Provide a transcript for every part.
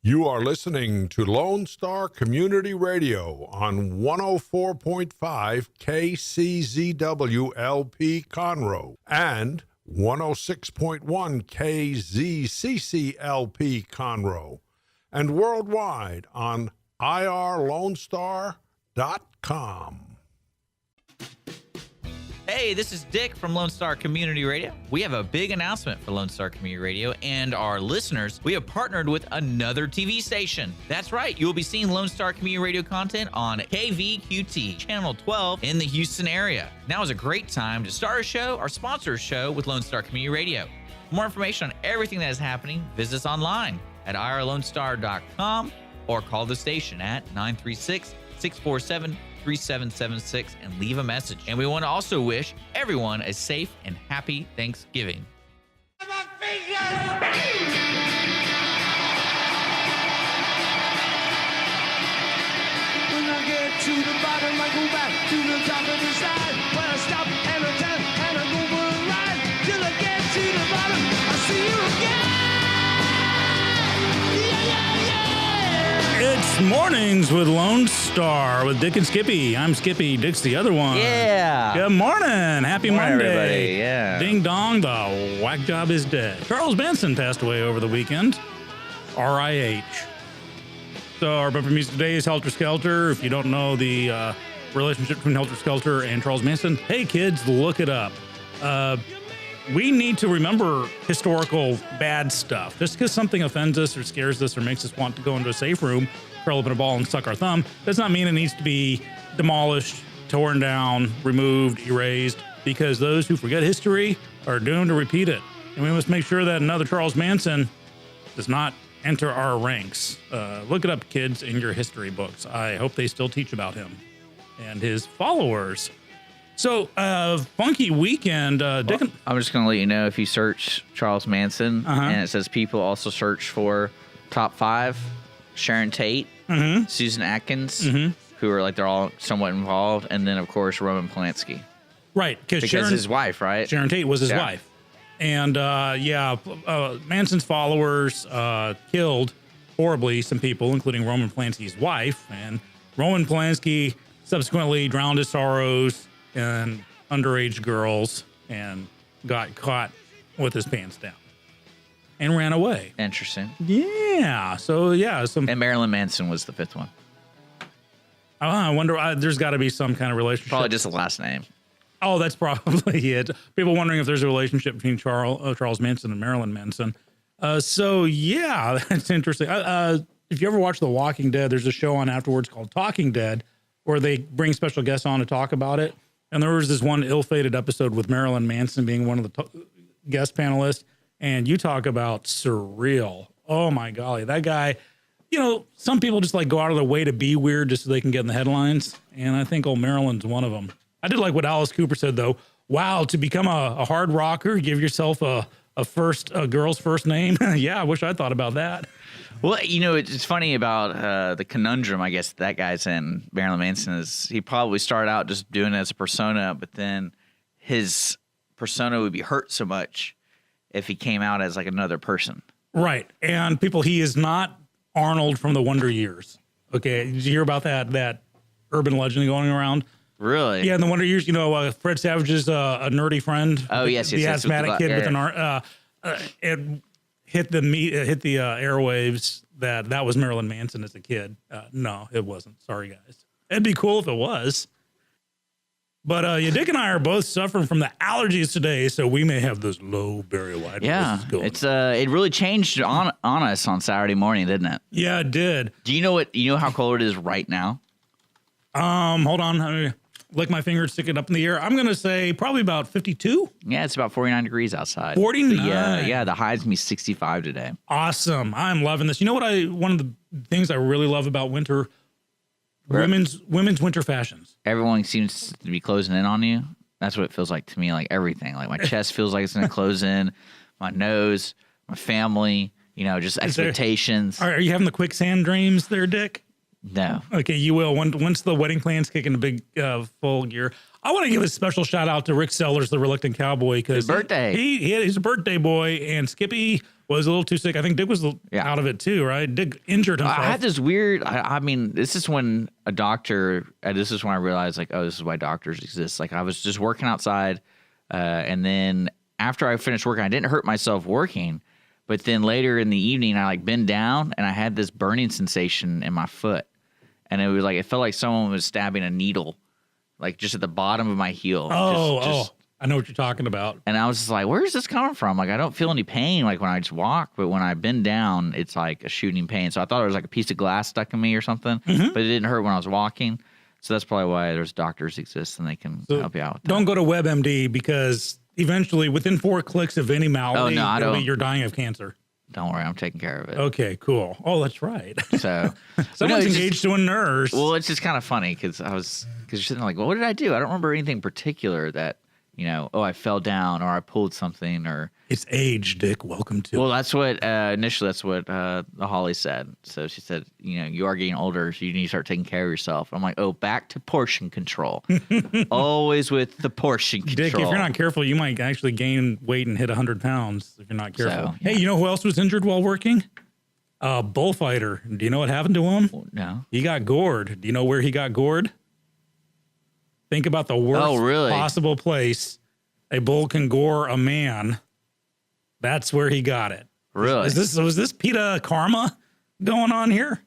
You are listening to Lone Star Community Radio on 104.5 KCZW LP Conroe and 106.1 KZCC LP Conroe and worldwide on irlonestar.com. Hey, this is Dick from Lone Star Community Radio. We have a big announcement for Lone Star Community Radio and our listeners. We have partnered with another TV station. That's right, you'll be seeing Lone Star Community Radio content on KVQT, Channel 12 in the Houston area. Now is a great time to start a show or sponsor a show with Lone Star Community Radio. For more information on everything that is happening, visit us online at irlonestar.com or call the station at 936-647-3776 and leave a message. And we want to also wish everyone a safe and happy Thanksgiving. When I get to the bottom, I go back to the top of the side. When I stop and I turn and I go for a ride till I get to the bottom, I see you again. Yeah, yeah, yeah. It's Mornings with Lone Star with Dick and Skippy. I'm Skippy. Dick's the other one. Yeah. Good morning. Happy Morning, Monday. everybody. Yeah. Ding dong, the whack job is dead. Charles Manson passed away over the weekend. R.I.H. So our bumper music today is Helter Skelter. If you don't know the relationship between Helter Skelter and Charles Manson, hey kids, look it up. We need to remember historical bad stuff. Just because something offends us or scares us or makes us want to go into a safe room, curl up in a ball and suck our thumb, does not mean it needs to be demolished, torn down, removed, erased, because those who forget history are doomed to repeat it. And we must make sure that another Charles Manson does not enter our ranks. Look it up, kids, in your history books. I hope they still teach about him and his followers. So, funky weekend. Dick and... I'm just going to let you know, if you search Charles Manson, and it says people also search for top 5, Sharon Tate, Susan Atkins, who are like, they're all somewhat involved, and then, of course, Roman Polanski. Right, because his wife, right? Sharon Tate was his wife. And, Manson's followers killed horribly some people, including Roman Polanski's wife, and Roman Polanski subsequently drowned his sorrows and underage girls and got caught with his pants down and ran away. Interesting. Yeah. So, yeah. And Marilyn Manson was the 5th one. I wonder, there's got to be some kind of relationship. Probably just the last name. Oh, that's probably it. People wondering if there's a relationship between Charles Manson and Marilyn Manson. So, yeah, that's interesting. If you ever watch The Walking Dead, there's a show on afterwards called Talking Dead where they bring special guests on to talk about it. And there was this one ill-fated episode with Marilyn Manson being one of the guest panelists. And you talk about surreal. Oh, my golly. That guy, you know, some people just like go out of their way to be weird just so they can get in the headlines. And I think old Marilyn's one of them. I did like what Alice Cooper said, though. Wow, to become a hard rocker, give yourself a girl's first name. Yeah, I wish I thought about that. Well, you know, it's funny about the conundrum, I guess, that guy's in, Marilyn Manson, is he probably started out just doing it as a persona, but then his persona would be hurt so much if he came out as like another person. Right. And people, he is not Arnold from the Wonder Years. Okay. Did you hear about that urban legend going around? Really? Yeah, in the Wonder Years, you know, Fred Savage's a nerdy friend. Oh, yes. The asthmatic kid with an arm. It hit the airwaves that was Marilyn Manson as a kid. No, it wasn't. Sorry, guys. It'd be cool if it was. But Dick and I are both suffering from the allergies today, so we may have those low, very wide voices going. It's it really changed on us on Saturday morning, didn't it? Yeah, it did. Do you know how cold it is right now? Hold on. Let me lick my finger, stick it up in the air. I'm going to say probably about 52. Yeah, it's about 49 degrees outside. 49? Yeah, the high's going to be 65 today. Awesome. I'm loving this. You know what one of the things I really love about winter? Women's winter fashions. Everyone seems to be closing in on you. That's what it feels like to me, like everything. Like my chest feels like it's going to close in, my nose, my family, you know, just expectations. Are you having the quicksand dreams there, Dick? No. Okay, you will. Once the wedding plans kick into big full gear. I want to give a special shout out to Rick Sellers, the Reluctant Cowboy, because His birthday. He's a birthday boy, and Skippy was a little too sick. I think Dick was out of it too, right? Dick injured himself. I had this weird. I mean, this is when a doctor. This is when I realized, like, oh, this is why doctors exist. Like, I was just working outside, and then after I finished working, I didn't hurt myself working, but then later in the evening, I like bent down and I had this burning sensation in my foot, and it was like it felt like someone was stabbing a needle, like just at the bottom of my heel. Oh, I know what you're talking about. And I was just like, where is this coming from? Like, I don't feel any pain, like, when I just walk, but when I bend down, it's like a shooting pain. So I thought it was like a piece of glass stuck in me or something, but it didn't hurt when I was walking. So that's probably why there's doctors exist, and they can help you out with that. Don't go to WebMD, because eventually, within 4 clicks of any malady, you're dying of cancer. Don't worry, I'm taking care of it. Okay, cool. Oh, that's right. So someone's engaged to a nurse. Well, it's just kind of funny because you're sitting there like, well, what did I do? I don't remember anything particular that, I fell down or I pulled something or. It's age, Dick. Welcome to. Well, that's what initially the Holly said. So she said, you are getting older, so you need to start taking care of yourself. I'm like, oh, back to portion control. Always with the portion control. Dick, if you're not careful, you might actually gain weight and hit 100 pounds if you're not careful. So, yeah. Hey, you know who else was injured while working? A bullfighter. Do you know what happened to him? No. He got gored. Do you know where he got gored? Think about the worst possible place a bull can gore a man. That's where he got it. Really? Was this PETA karma going on here?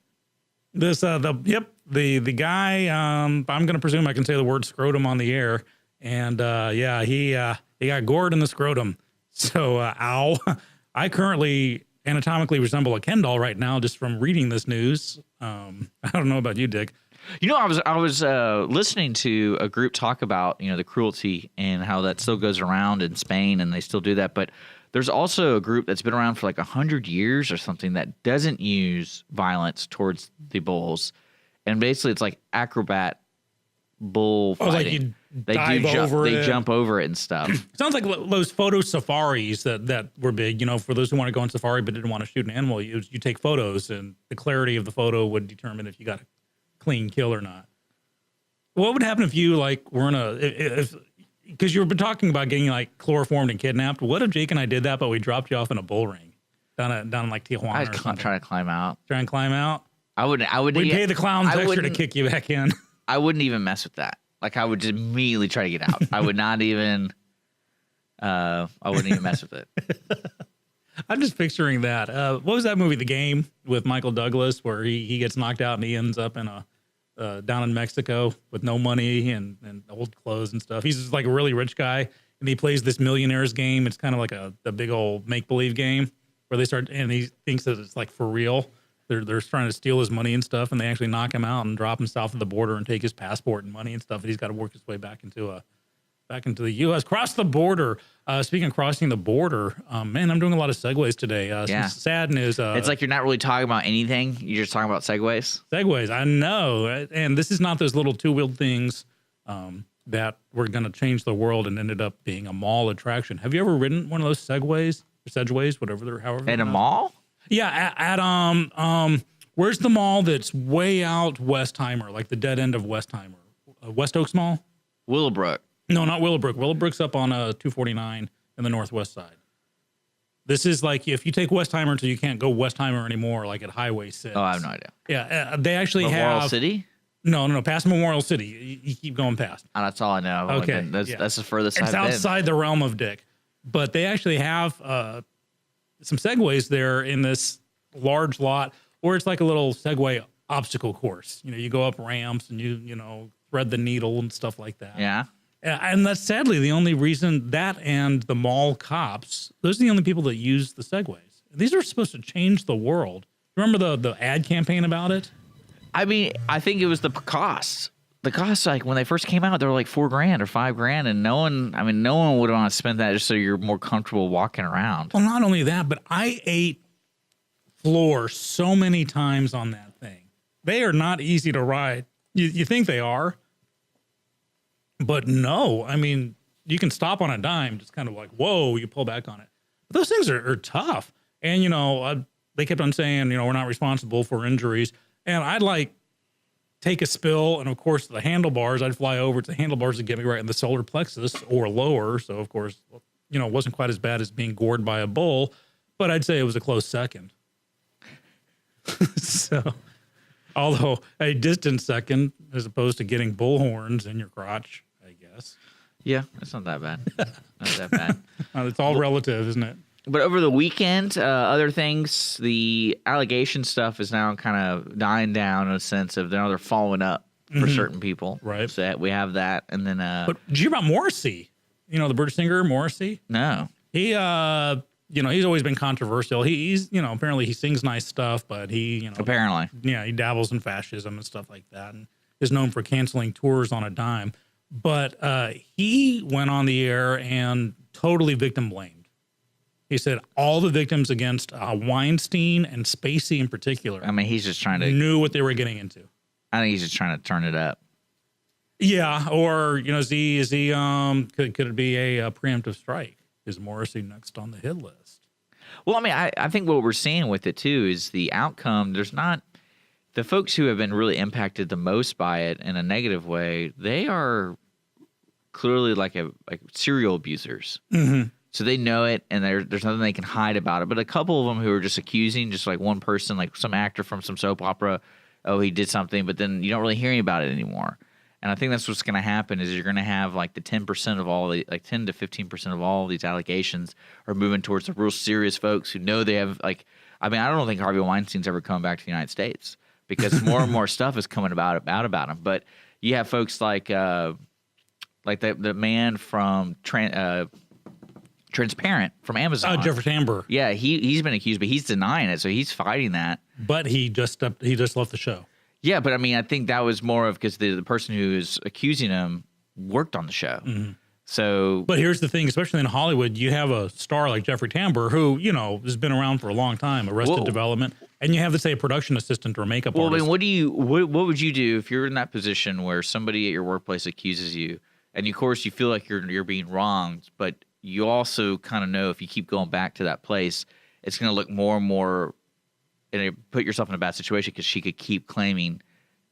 The guy, I'm going to presume I can say the word scrotum on the air. And he got gored in the scrotum. So, ow. I currently anatomically resemble a Ken doll right now just from reading this news. I don't know about you, Dick. I was listening to a group talk about, the cruelty and how that still goes around in Spain, and they still do that. But there's also a group that's been around for like 100 years or something that doesn't use violence towards the bulls. And basically it's like acrobat bull fighting. They jump over it and stuff. Sounds like those photo safaris that were big, for those who want to go on safari but didn't want to shoot an animal. You take photos, and the clarity of the photo would determine if you got a clean kill or not. What would happen if you were in because you've been talking about getting chloroformed and kidnapped? What if Jake and I did that, but we dropped you off in a bull ring down in Tijuana? I'd try to climb out. Try and climb out. I wouldn't. We'd pay the clowns extra to kick you back in. I wouldn't even mess with that. I would just immediately try to get out. I would not even. I wouldn't even mess with it. I'm just picturing that. What was that movie, The Game, with Michael Douglas, where he gets knocked out and he ends up in down in Mexico with no money and old clothes and stuff. He's just like a really rich guy, and he plays this millionaires game. It's kind of like the big old make-believe game where they start, and he thinks that it's like for real. They're trying to steal his money and stuff, and they actually knock him out and drop him south of the border and take his passport and money and stuff. And he's got to work his way back into the U.S. Cross the border. Speaking of crossing the border, man, I'm doing a lot of segues today. Some sad news. It's like you're not really talking about anything. You're just talking about segues. Segues, I know. And this is not those little two-wheeled things that were going to change the world and ended up being a mall attraction. Have you ever ridden one of those segways or sedgeways, however? In a mall? Yeah, at where's the mall that's way out Westheimer, like the dead end of Westheimer? West Oaks Mall? Willowbrook. No, not Willowbrook. Willowbrook's up on 249 in the northwest side. This is like if you take Westheimer until you can't go Westheimer anymore, like at Highway 6. Oh, I have no idea. Yeah, they actually Memorial have... City? No, past Memorial City. You keep going past. Oh, that's all I know. Okay. That's the furthest I've been. It's outside the realm of Dick. But they actually have some segways there in this large lot, or it's like a little Segway obstacle course. You go up ramps and you thread the needle and stuff like that. Yeah. And that's sadly the only reason that and the mall cops, those are the only people that use the Segways. These are supposed to change the world. Remember the ad campaign about it? I mean, I think it was the costs. The costs, like when they first came out, they were like $4,000 or $5,000, and no one would want to spend that just so you're more comfortable walking around. Well, not only that, but I ate floor so many times on that thing. They are not easy to ride. You think they are, but no. I mean, you can stop on a dime, just kind of like, whoa, you pull back on it. But those things are tough. And, they kept on saying, we're not responsible for injuries. And I'd take a spill, and of course the handlebars, I'd fly over to the handlebars to get me right in the solar plexus or lower. So of course, it wasn't quite as bad as being gored by a bull, but I'd say it was a close second. So, although a distant second as opposed to getting bull horns in your crotch, I guess. Yeah, it's not that bad. Not that bad. It's all relative, isn't it? But over the weekend, other things, the allegation stuff is now kind of dying down in a sense of now they're following up for certain people. Right. So we have that. And then. But did you hear about Morrissey? The British singer Morrissey? No. He, he's always been controversial. He's, apparently he sings nice stuff, but he, Apparently. Yeah, he dabbles in fascism and stuff like that and is known for canceling tours on a dime. But he went on the air and totally victim blamed. He said all the victims against Weinstein and Spacey in particular. I mean, he's just trying to. Knew what they were getting into. I think he's just trying to turn it up. Yeah, or is he could it be a preemptive strike? Is Morrissey next on the hit list? Well, I mean, I think what we're seeing with it too is the outcome. There's not the folks who have been really impacted the most by it in a negative way. They are clearly like serial abusers. Mm-hmm. So they know it, and there's nothing they can hide about it. But a couple of them who are just accusing, just like one person, like some actor from some soap opera, oh, he did something, but then you don't really hear about it anymore. And I think that's what's going to happen is you're going to have like the 10% of all the, like 10 to 15% of all these allegations are moving towards the real serious folks who know they have like, I mean, I don't think Harvey Weinstein's ever come back to the United States because more and more stuff is coming about him. But you have folks like the man from Transparent from Amazon. Jeffrey Tambor. Yeah, he's been accused, but he's denying it, so he's fighting that. But he just left the show. Yeah, but I mean, I think that was more of because the person who is accusing him worked on the show. Mm-hmm. So, but here's the thing, especially in Hollywood, you have a star like Jeffrey Tambor who has been around for a long time, Arrested Development, and you have to say a production assistant or a makeup artist. Well, I mean, what would you do if you're in that position where somebody at your workplace accuses you, and of course you feel like you're being wronged, but you also kind of know if you keep going back to that place, it's going to look more and more, and you put yourself in a bad situation because she could keep claiming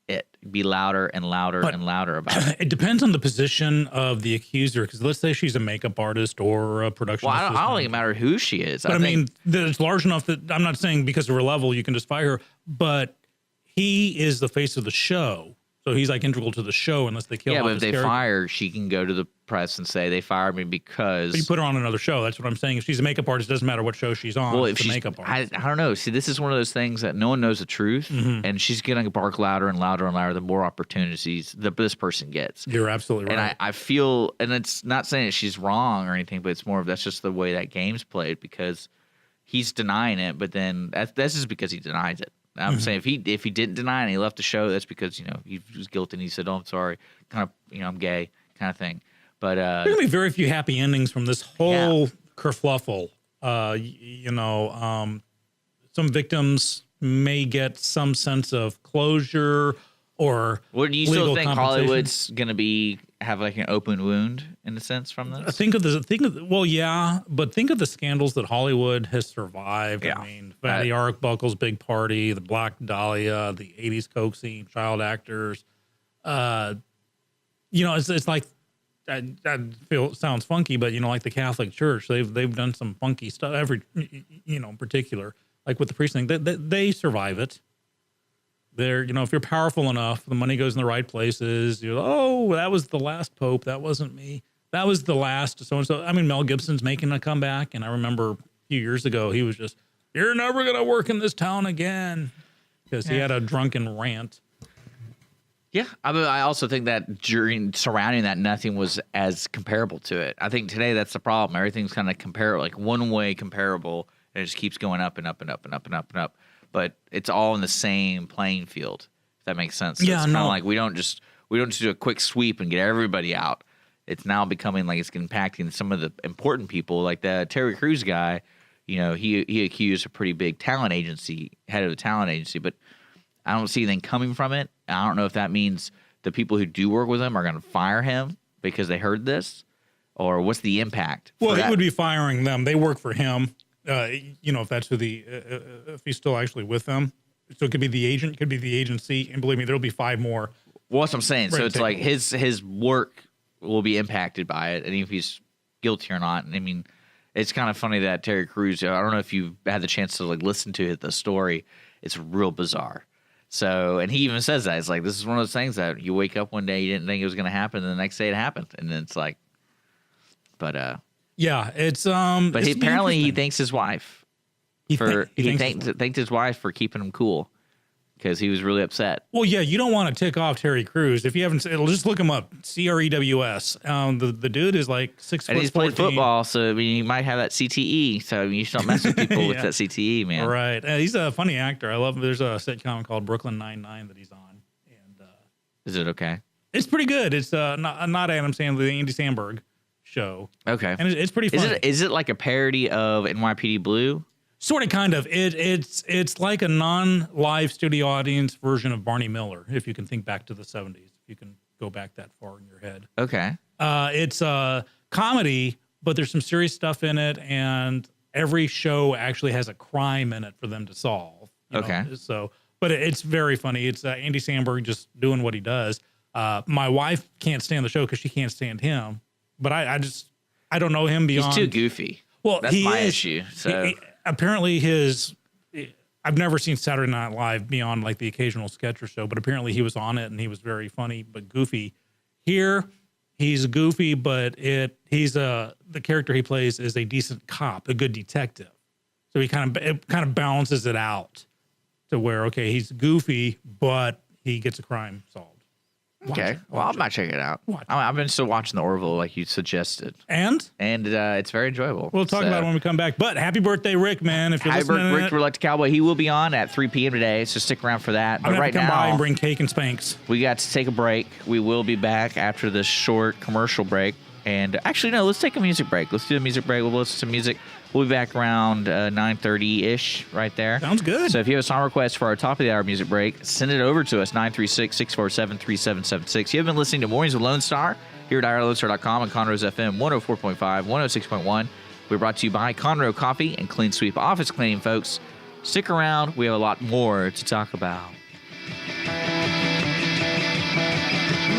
it, be louder and louder and louder about it. It depends on the position of the accuser, because let's say she's a makeup artist or a production assistant. I don't think it matters who she is. But I mean, it's large enough that I'm not saying because of her level you can just fire her, but he is the face of the show. So he's like integral to the show unless they kill him. Yeah, but if they fire her, she can go to the press and say they fired me because. But you put her on another show. That's what I'm saying. If she's a makeup artist, it doesn't matter what show she's on. Well, if she's she's a makeup artist. I don't know. See, this is one of those things that no one knows the truth, and she's going to bark louder and louder and louder the more opportunities this person gets. You're absolutely right. And I feel, and it's not saying that she's wrong or anything, but it's more of that's just the way that game's played because he's denying it, but then that's just because he denies it. I'm saying if he didn't deny it and he left the show, that's because he was guilty and he said, "Oh, I'm sorry," kind of I'm gay kind of thing. But there's gonna be very few happy endings from this whole kerfluffle. Some victims may get some sense of closure or. Well, do you still think Hollywood's gonna have like an open wound in a sense from this? Think of the scandals that Hollywood has survived. Yeah. I mean, Fatty Arbuckle's Big Party, the Black Dahlia, the 80s coke scene, child actors. It's like I feel it sounds funky, but like the Catholic Church, they've done some funky stuff. In particular, like with the priest thing, they survive it. They're, if you're powerful enough, the money goes in the right places. That was the last pope. That wasn't me. That was the last so-and-so. I mean, Mel Gibson's making a comeback. And I remember a few years ago, he was just, "You're never going to work in this town again." Because he had a drunken rant. Yeah. I mean, I also think that surrounding that, nothing was as comparable to it. I think today that's the problem. Everything's kind of comparable, like one way comparable. And it just keeps going up and up and up and up and up and up. But it's all in the same playing field, if that makes sense. So yeah, it's kind of like we don't just do a quick sweep and get everybody out. It's now becoming like it's impacting some of the important people, like the Terry Crews guy. He accused a pretty big head of a talent agency, but I don't see anything coming from it. I don't know if that means the people who do work with him are going to fire him because they heard this, or what's the impact? Well, he would be firing them. They work for him. If that's if he's still actually with them. So it could be the agent, could be the agency, and believe me, there'll be 5 more. Well, that's what I'm saying. So Red it's tape. like his work will be impacted by it, and if he's guilty or not. And I mean, it's kind of funny that Terry Crews. I don't know if you've had the chance to like listen to the story. It's real bizarre. So, and he even says that it's like this is one of those things that you wake up one day you didn't think it was going to happen, and the next day it happened, and then it's like, but Yeah, it's But it's apparently he interesting. thanks his wife He for thanks- thanked his wife for keeping him cool because he was really upset. Well, yeah, you don't want to tick off Terry Crews. If you haven't, it'll just look him up. CREWS. The dude is like 6 And foot he's played 14. football, so I mean, he might have that CTE. So I mean, you just don't mess with people with Yeah. that CTE, man. Right. He's a funny actor. I love him. There's a sitcom called Brooklyn Nine-Nine that he's on. And Is it okay? it's pretty good. It's not Adam Sandler, the Andy Samberg show. Okay. And it's pretty funny. Is it like a parody of NYPD Blue? Sort of, kind of. It's like a non-live studio audience version of Barney Miller, if you can think back to the 70s. If you can go back that far in your head. Okay. It's a comedy, but there's some serious stuff in it, and every show actually has a crime in it for them to solve. you know? Okay. So, but it's very funny. It's Andy Samberg just doing what he does. My wife can't stand the show because she can't stand him, but I don't know him beyond. He's too goofy. Well, That's he my is. issue. So Apparently I've never seen Saturday Night Live beyond like the occasional sketch or so, but apparently he was on it and he was very funny but goofy. Here, he's goofy, but the character he plays is a decent cop, a good detective. So it kind of balances it out to where, okay, he's goofy, but he gets a crime solved. Watch okay. it, Well, I watch might check it out. Watch it. I've been still watching the Orville like you suggested, And and it's very enjoyable. we'll talk about it when we come back. But happy birthday, Rick, man. If you're Hi, listening Rick, Reluctant Cowboy. He will be on at 3 p.m. today, so stick around for that. I'm But going to right come by and now, bring cake and Spanx. we got to take a break. We will be back after this short commercial break. And actually, no, let's take a music break. Let's do a music break. We'll listen to music. We'll be back around 9:30-ish right there. Sounds good. So if you have a song request for our top of the hour music break, send it over to us, 936-647-3776. You have been listening to Mornings with Lone Star here at IRLoneStar.com and Conroe's FM 104.5, 106.1. We're brought to you by Conroe Coffee and Clean Sweep Office Cleaning, folks. Stick around. We have a lot more to talk about.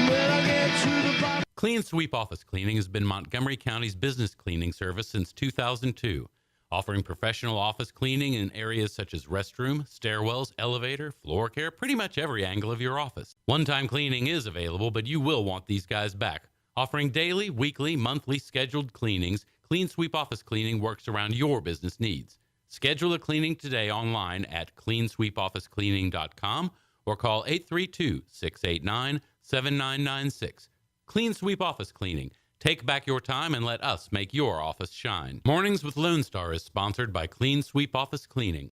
Well, I get to the bottom. Clean Sweep Office Cleaning has been Montgomery County's business cleaning service since 2002, offering professional office cleaning in areas such as restroom, stairwells, elevator, floor care, pretty much every angle of your office. One-time cleaning is available, but you will want these guys back. Offering daily, weekly, monthly scheduled cleanings, Clean Sweep Office Cleaning works around your business needs. Schedule a cleaning today online at cleansweepofficecleaning.com or call 832-689-7996. Clean Sweep Office Cleaning. Take back your time and let us make your office shine. Mornings with Lone Star is sponsored by Clean Sweep Office Cleaning.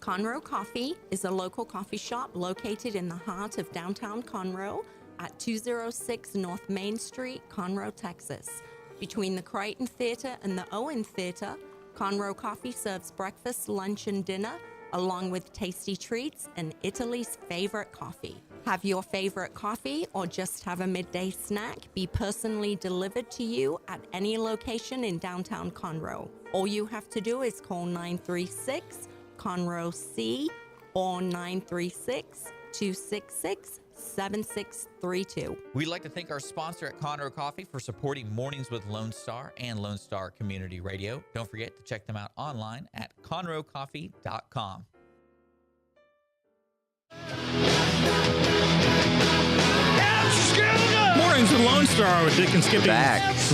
Conroe Coffee is a local coffee shop located in the heart of downtown Conroe at 206 North Main Street, Conroe, Texas. Between the Crichton Theater and the Owen Theater, Conroe Coffee serves breakfast, lunch, and dinner, along with tasty treats and Italy's favorite coffee. Have your favorite coffee or just have a midday snack be personally delivered to you at any location in downtown Conroe. All you have to do is call 936-CONROE-C or 936-266-7632. We'd like to thank our sponsor at Conroe Coffee for supporting Mornings with Lone Star and Lone Star Community Radio. Don't forget to check them out online at conroecoffee.com. Mornings with Lone Star with Dick and Skippy.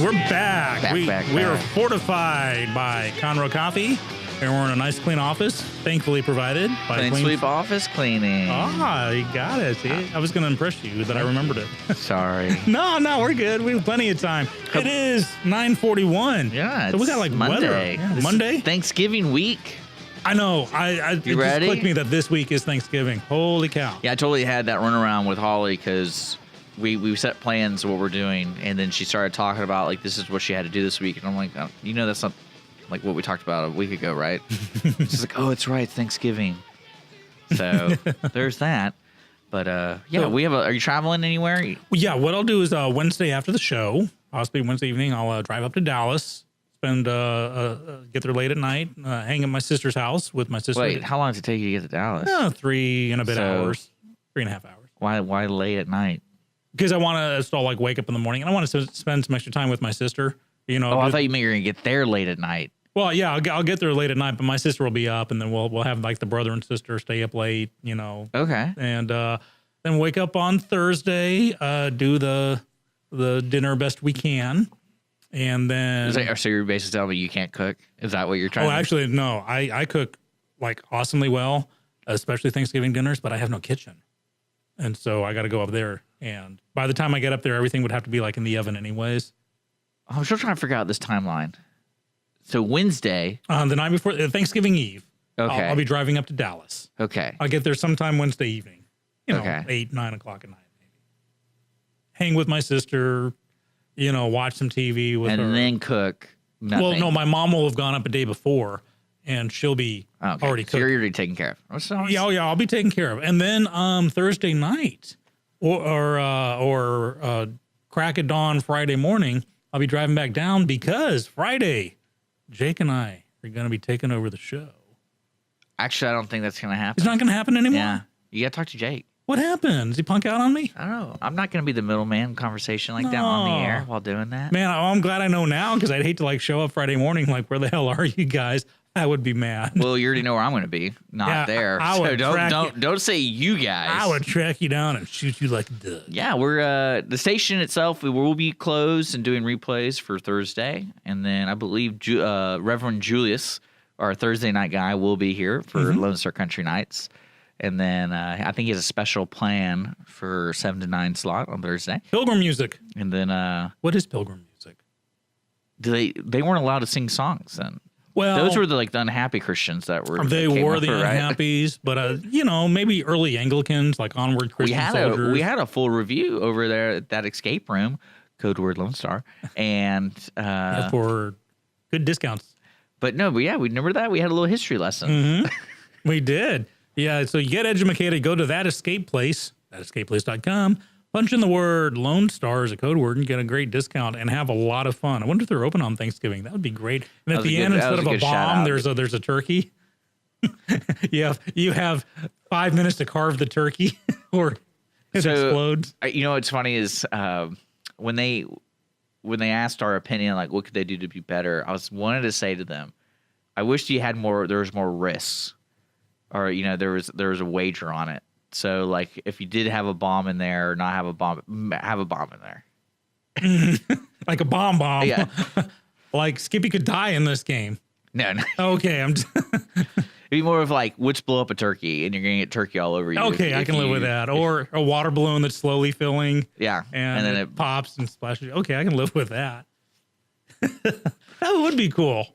We're back. Back, we are back. fortified by Conroe Coffee, and we're in a nice, clean office, thankfully provided by Clean Sweep Office Cleaning. Ah, you got it. See, I was going to impress you that I remembered it. Sorry. No, we're good. We have plenty of time. It is 9:41. Yeah, so we got like Monday. weather. Yeah, This is Monday. Thanksgiving week. I know. It just ready? clicked me that this week is Thanksgiving. Holy cow! Yeah, I totally had that runaround with Holly because we set plans of what we're doing, and then she started talking about like this is what she had to do this week, and I'm like, oh, that's not like what we talked about a week ago, right? She's like, oh, it's right, Thanksgiving. So there's that. But yeah, So- are you traveling anywhere? Well, yeah, what I'll do is Wednesday after the show, possibly Wednesday evening, I'll drive up to Dallas, get there late at night, hang at my sister's house with my sister. Wait, how long does it take you to get to Dallas? 3 and a bit hours, 3.5 hours. Why late at night? Because I want to still like wake up in the morning and I want to spend some extra time with my sister. You know. Oh, I thought you meant you were gonna get there late at night. Well, yeah, I'll get there late at night, but my sister will be up, and then we'll have like the brother and sister stay up late. You know. Okay. And then wake up on Thursday, do the dinner best we can. And then, so you're basically telling me you can't cook? Is that what you're trying to actually, no. I cook like awesomely well, especially Thanksgiving dinners, but I have no kitchen. And so I got to go up there. And by the time I get up there, everything would have to be like in the oven anyways. I'm still trying to figure out this timeline. So Wednesday. The night before Thanksgiving Eve. Okay. I'll be driving up to Dallas. Okay. I'll get there sometime Wednesday evening. You know, Okay. 8, 9 o'clock at night. Maybe. Hang with my sister. You know, watch some TV with her. And then cook. Nothing. Well, no, my mom will have gone up a day before, and she'll be already So cooked. you're already taken care of. Yeah, I'll be taken care of. And then Thursday night or crack of dawn Friday morning, I'll be driving back down because Friday, Jake and I are going to be taking over the show. Actually, I don't think that's going to happen. It's not going to happen anymore? Yeah. You got to talk to Jake. What happened? Does he punk out on me? I don't know. I'm not going to be the middleman conversation like that on the air while doing that. Man, I'm glad I know now because I'd hate to like show up Friday morning like, where the hell are you guys? I would be mad. Well, you already know where I'm going to be. Not there. I So would don't say you guys. I would track you down and shoot you like a duck. Yeah, we're the station itself. We will be closed and doing replays for Thursday, and then I believe Reverend Julius, our Thursday night guy, will be here for Lone Star Country Nights, and then I think he has a special plan for 7 to 9 slot on Thursday. Pilgrim music. And then What is pilgrim music? they weren't allowed to sing songs then. Well, Those were the unhappy Christians that were. They that came were up, the right? unhappies, but you know, maybe early Anglicans like Onward Christian Soldiers. We had a full review over there at that escape room, code word Lone Star, and for good discounts. But yeah, we remember that we had a little history lesson. We did. Yeah, so you get educated, go to that escape place, thatescapeplace.com, punch in the word Lone Star as a code word and get a great discount and have a lot of fun. I wonder if they're open on Thanksgiving. That would be great. And at the end, instead of a bomb, there's a turkey. you have 5 minutes to carve the turkey or it explodes. You know what's funny is when they asked our opinion, like what could they do to be better, I wanted to say to them, I wish you had there was more risks, or there was a wager on it. So like if you did have a bomb in there or not have a bomb in there. Like a bomb. Yeah. Like Skippy could die in this game. No. Okay, It'd be more of like, which blow up a turkey and you're going to get turkey all over you. Okay, I can live with that. Or a water balloon that's slowly filling. Yeah. And then it pops and splashes. Okay, I can live with that. That would be cool.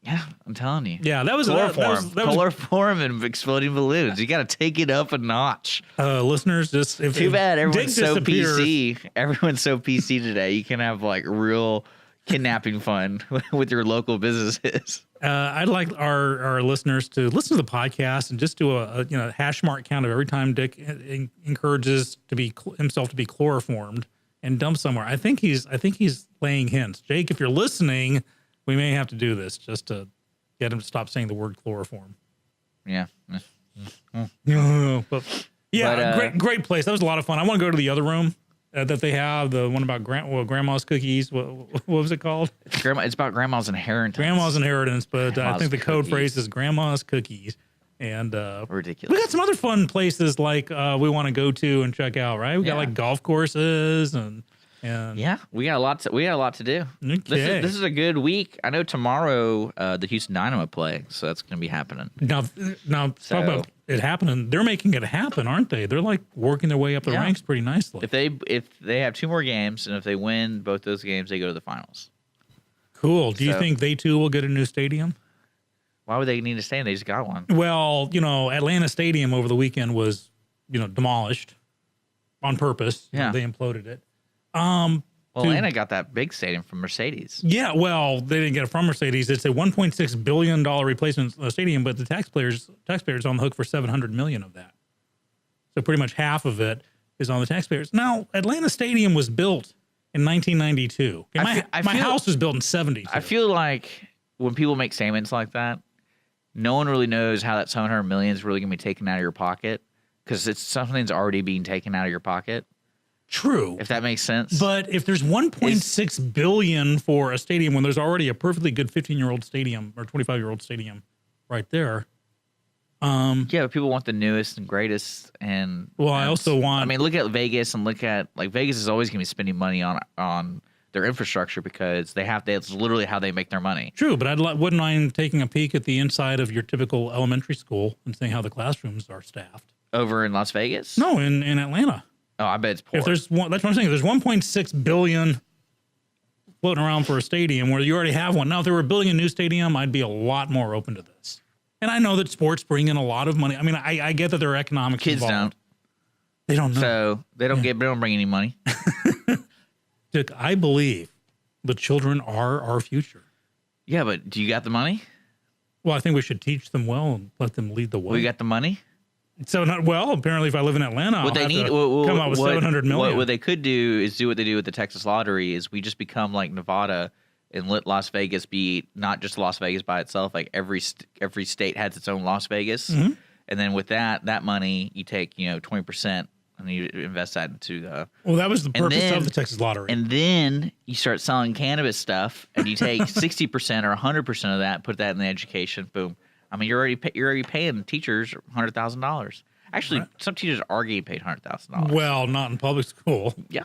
Yeah, I'm telling you. Yeah, that was chloroform and exploding balloons. You got to take it up a notch. Listeners, too bad everyone's so disappears. PC. Everyone's so PC today. You can have like real kidnapping fun with your local businesses. I'd like our listeners to listen to the podcast and just do a hash mark count of every time Dick encourages himself to be chloroformed and dumped somewhere. I think he's laying hints. Jake, if you're listening, we may have to do this just to get him to stop saying the word chloroform. Yeah. Great place. That was a lot of fun. I want to go to the other room that they have, the one about grandma's cookies. What was it called? It's about grandma's inheritance. Grandma's inheritance, but Grandma's I think the code cookies. phrase is grandma's cookies. And ridiculous. We got some other fun places like we want to go to and check out, right? We got like golf courses and yeah, we got a lot to do. Okay. This is a good week. I know tomorrow the Houston Dynamo play, so that's going to be happening. Now talk about it happening. They're making it happen, aren't they? They're like working their way up the ranks pretty nicely. If they have 2 more games and if they win both those games, they go to the finals. Cool. Do you think they too will get a new stadium? Why would they need to stay? They just got one. Well, Atlanta Stadium over the weekend was, demolished on purpose. Yeah. They imploded it. Atlanta got that big stadium from Mercedes. Yeah, well, they didn't get it from Mercedes. It's a $1.6 billion replacement stadium, but the taxpayers on the hook for $700 million of that. So pretty much half of it is on the taxpayers. Now, Atlanta Stadium was built in 1992. Okay, I my feel- house was built in 72. I feel like when people make statements like that, no one really knows how that 700 million is really going to be taken out of your pocket because it's something's already being taken out of your pocket. True. If that makes sense. But if there's 1.6 billion for a stadium when there's already a perfectly good 15-year-old stadium or 25-year-old stadium right there. Yeah, but people want the newest and greatest, and Well, I also want. I mean, look at Vegas and look at like Vegas is always going to be spending money on their infrastructure because they have to. It's literally how they make their money. True, but wouldn't mind taking a peek at the inside of your typical elementary school and seeing how the classrooms are staffed. Over in Las Vegas? No, in Atlanta. Oh, I bet it's poor. If there's one, that's what I'm saying. If there's 1.6 billion floating around for a stadium where you already have one. Now, if they were building a new stadium, I'd be a lot more open to this. And I know that sports bring in a lot of money. I mean, I get that there are economics Kids involved. don't. They don't know. So they don't bring any money. Dick, I believe the children are our future. Yeah, but do you got the money? Well, I think we should teach them well and let them lead the way. We got the money. So not well. Apparently, if I live in Atlanta, What I'll they have need, to come out with 700 million. What they could do is do what they do with the Texas lottery. Is we just become like Nevada and let Las Vegas be not just Las Vegas by itself. Like every state has its own Las Vegas, Mm-hmm. and then with that money, you take 20% and you invest that into the. Well, that was the And purpose then- of the Texas lottery. And then you start selling cannabis stuff, and you take 60% or 100% of that, put that in the education. Boom. I mean, you're already paying teachers $100,000. Actually, some teachers are getting paid $100,000. Well, not in public school. Yeah,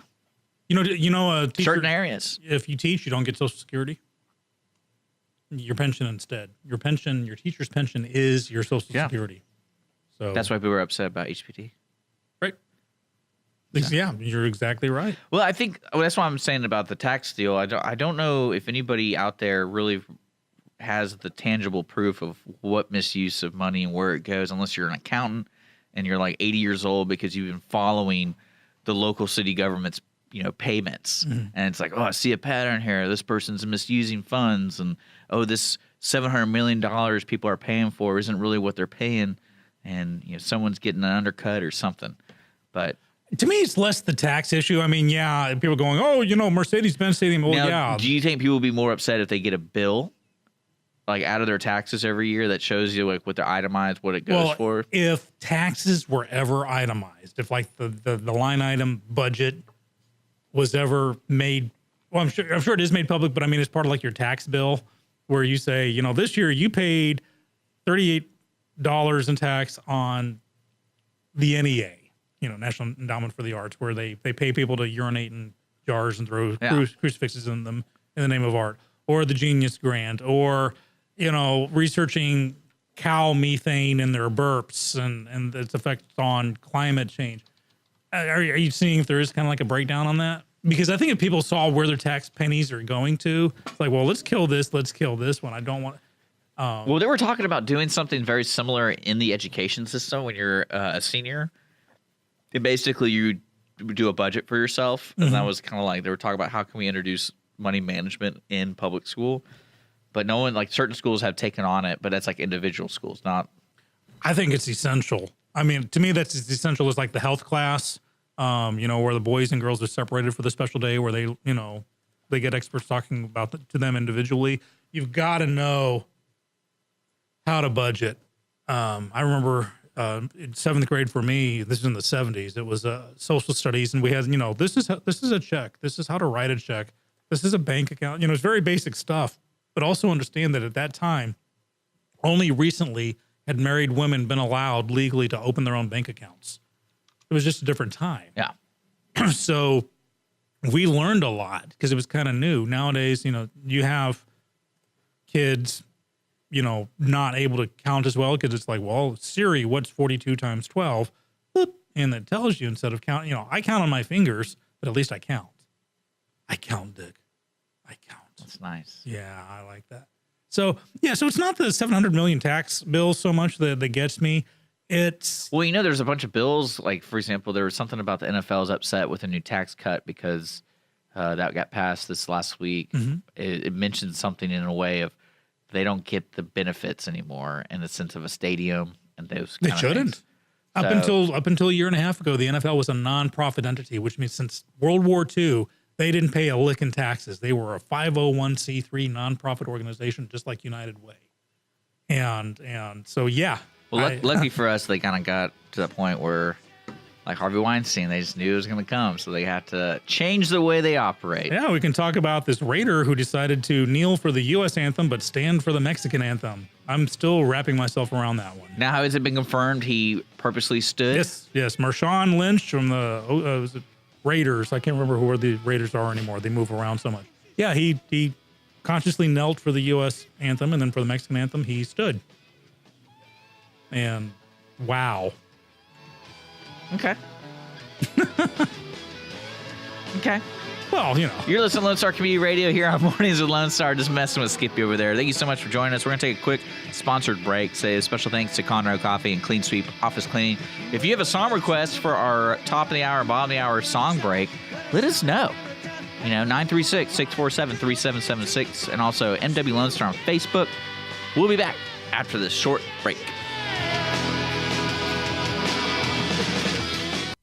A teacher, certain areas. if you teach, you don't get Social Security. Your pension instead. Your teacher's pension is your Social Yeah. Security. So That's why people are upset about HPT. right. Yeah, you're exactly right. Well, I think that's why I'm saying about the tax deal. I don't know if anybody out there really has the tangible proof of what misuse of money and where it goes, unless you're an accountant and you're like 80 years old because you've been following the local city government's payments. And it's like, oh, I see a pattern here. This person's misusing funds, and oh, this $700 million people are paying for isn't really what they're paying, and someone's getting an undercut or something. But To me, it's less the tax issue. I mean, yeah, people going, oh, Mercedes-Benz Stadium. Well, now, yeah. do you think people would be more upset if they get a bill like out of their taxes every year that shows you like what they're itemized, what it goes for? If taxes were ever itemized, if like the line item budget was ever made, well, I'm sure it is made public, but I mean, it's part of like your tax bill where you say, this year you paid $38 in tax on the NEA, National Endowment for the Arts, where they pay people to urinate in jars and throw crucifixes in them in the name of art, or the Genius Grant, or researching cow methane in their burps and its effects on climate change. Are you seeing if there is kind of like a breakdown on that? Because I think if people saw where their tax pennies are going to, it's like, well, let's kill this one. I don't want. Well, they were talking about doing something very similar in the education system when you're a senior. Basically, you do a budget for yourself, and that was kind of like they were talking about how can we introduce money management in public school. But no one, like certain schools have taken on it, but that's like individual schools, not. I think it's essential. I mean, to me, that's as essential as like the health class, where the boys and girls are separated for the special day, where they get experts talking about to them individually. You've got to know how to budget. I remember in seventh grade for me, this is in the 70s, it was social studies, and we had, this is a check. This is how to write a check. This is a bank account. It's very basic stuff. But also understand that at that time, only recently had married women been allowed legally to open their own bank accounts. It was just a different time. Yeah. So we learned a lot because it was kind of new. Nowadays, you have kids, not able to count as well because it's like, well, Siri, what's 42 times 12? Boop, and it tells you instead of count. I count on my fingers, but at least I count. I count, Dick. I count. That's nice. Yeah, I like that. So it's not the 700 million tax bill so much that gets me. It's Well, there's a bunch of bills. Like, for example, there was something about the NFL's upset with a new tax cut because that got passed this last week. It mentioned something in a way of they don't get the benefits anymore in the sense of a stadium and those they kind of shouldn't. things. Up until a year and a half ago, the NFL was a non-profit entity, which means since World War II, They didn't pay a lick in taxes. They were a 501c3 nonprofit organization, just like United Way. And so, yeah. Well, lucky for us, they kind of got to that point where, like Harvey Weinstein, they just knew it was going to come. So they had to change the way they operate. Yeah, we can talk about this Raider who decided to kneel for the U.S. anthem, but stand for the Mexican anthem. I'm still wrapping myself around that one. Now, has it been confirmed he purposely stood? Yes. Marshawn Lynch from the was it Raiders. I can't remember who the Raiders are anymore. They move around so much. Yeah, he consciously knelt for the U.S. anthem, and then for the Mexican anthem, he stood. And wow. Okay. Okay. Well, You're listening to Lone Star Community Radio here on Mornings with Lone Star, just messing with Skippy over there. Thank you so much for joining us. We're going to take a quick sponsored break. Say a special thanks to Conroe Coffee and Clean Sweep Office Cleaning. If you have a song request for our top of the hour, bottom of the hour song break, let us know. 936-647-3776 and also MW Lone Star on Facebook. We'll be back after this short break.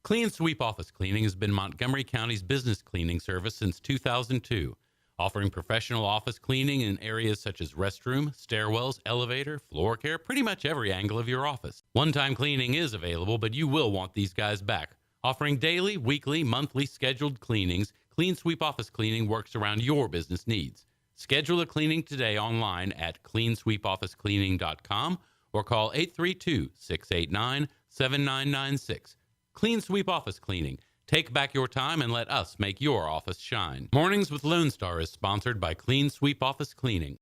Clean Sweep Office Cleaning has been Montgomery County's business cleaning service since 2002, offering professional office cleaning in areas such as restroom, stairwells, elevator, floor care, pretty much every angle of your office. One-time cleaning is available, but you will want these guys back. Offering daily, weekly, monthly scheduled cleanings, Clean Sweep Office Cleaning works around your business needs. Schedule a cleaning today online at cleansweepofficecleaning.com or call 832-689-7996. Clean Sweep Office Cleaning. Take back your time and let us make your office shine. Mornings with Lone Star is sponsored by Clean Sweep Office Cleaning.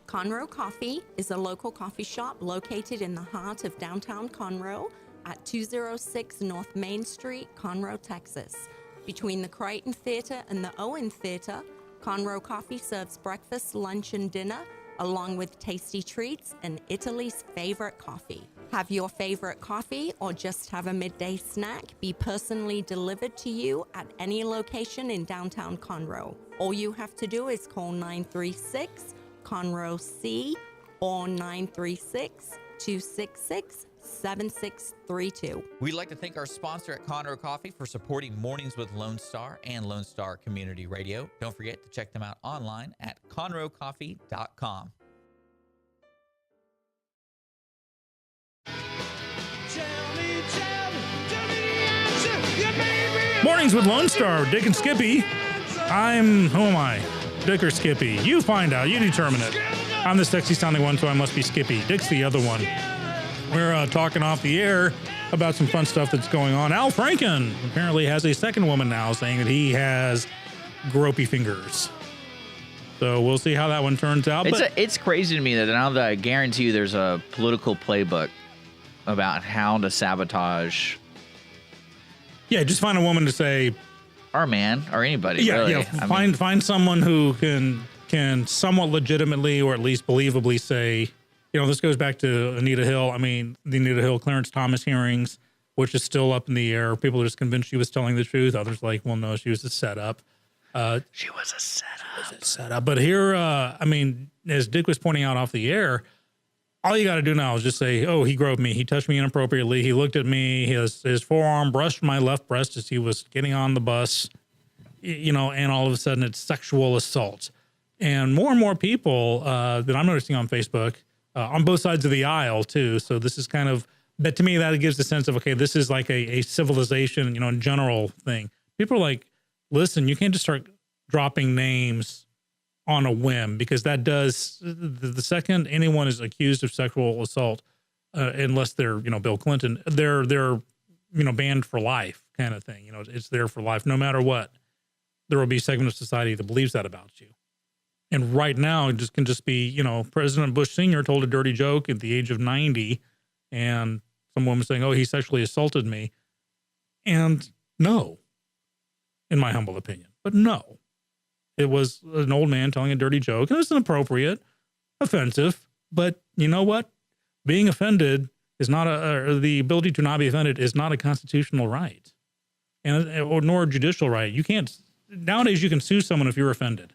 Conroe Coffee is a local coffee shop located in the heart of downtown Conroe at 206 North Main Street, Conroe, Texas. Between the Crichton Theater and the Owen Theater, Conroe Coffee serves breakfast, lunch, and dinner, along with tasty treats and Italy's favorite coffee. Have your favorite coffee or just have a midday snack be personally delivered to you at any location in downtown Conroe. All you have to do is call 936-CONROE-C or 936-266-7632. We'd like to thank our sponsor at Conroe Coffee for supporting Mornings with Lone Star and Lone Star Community Radio. Don't forget to check them out online at conroecoffee.com. Mornings with Lone Star, Dick and Skippy. Who am I? Dick or Skippy? You find out. You determine it. I'm the sexy sounding one, so I must be Skippy. Dick's the other one. We're talking off the air about some fun stuff that's going on. Al Franken apparently has a second woman now saying that he has gropey fingers. So we'll see how that one turns out. It's crazy to me that now that I guarantee you there's a political playbook about how to sabotage. Yeah, just find a woman to say, our man or anybody. Really. Find someone who can somewhat legitimately or at least believably say, this goes back to Anita Hill. I mean, the Anita Hill Clarence Thomas hearings, which is still up in the air. People are just convinced she was telling the truth. Others like, well, no, she was a setup. She was a setup. But here, as Dick was pointing out off the air, all you got to do now is just say, oh, he groped me. He touched me inappropriately. He looked at me. His forearm brushed my left breast as he was getting on the bus, and all of a sudden it's sexual assault. And more people that I'm noticing on Facebook, on both sides of the aisle too. So this is kind of, but to me, that gives the sense of, okay, this is like a civilization, in general thing. People are like, listen, you can't just start dropping names on a whim, because that does, the second anyone is accused of sexual assault, unless they're, Bill Clinton, they're banned for life kind of thing. It's there for life. No matter what, there will be a segment of society that believes that about you. And right now it can just be, President Bush Sr. told a dirty joke at the age of 90 and some woman saying, oh, he sexually assaulted me. And no, in my humble opinion, but no. It was an old man telling a dirty joke. And it was inappropriate, offensive. But you know what? Being offended is not the ability to not be offended is not a constitutional right, or nor a judicial right. You can't, nowadays you can sue someone if you're offended.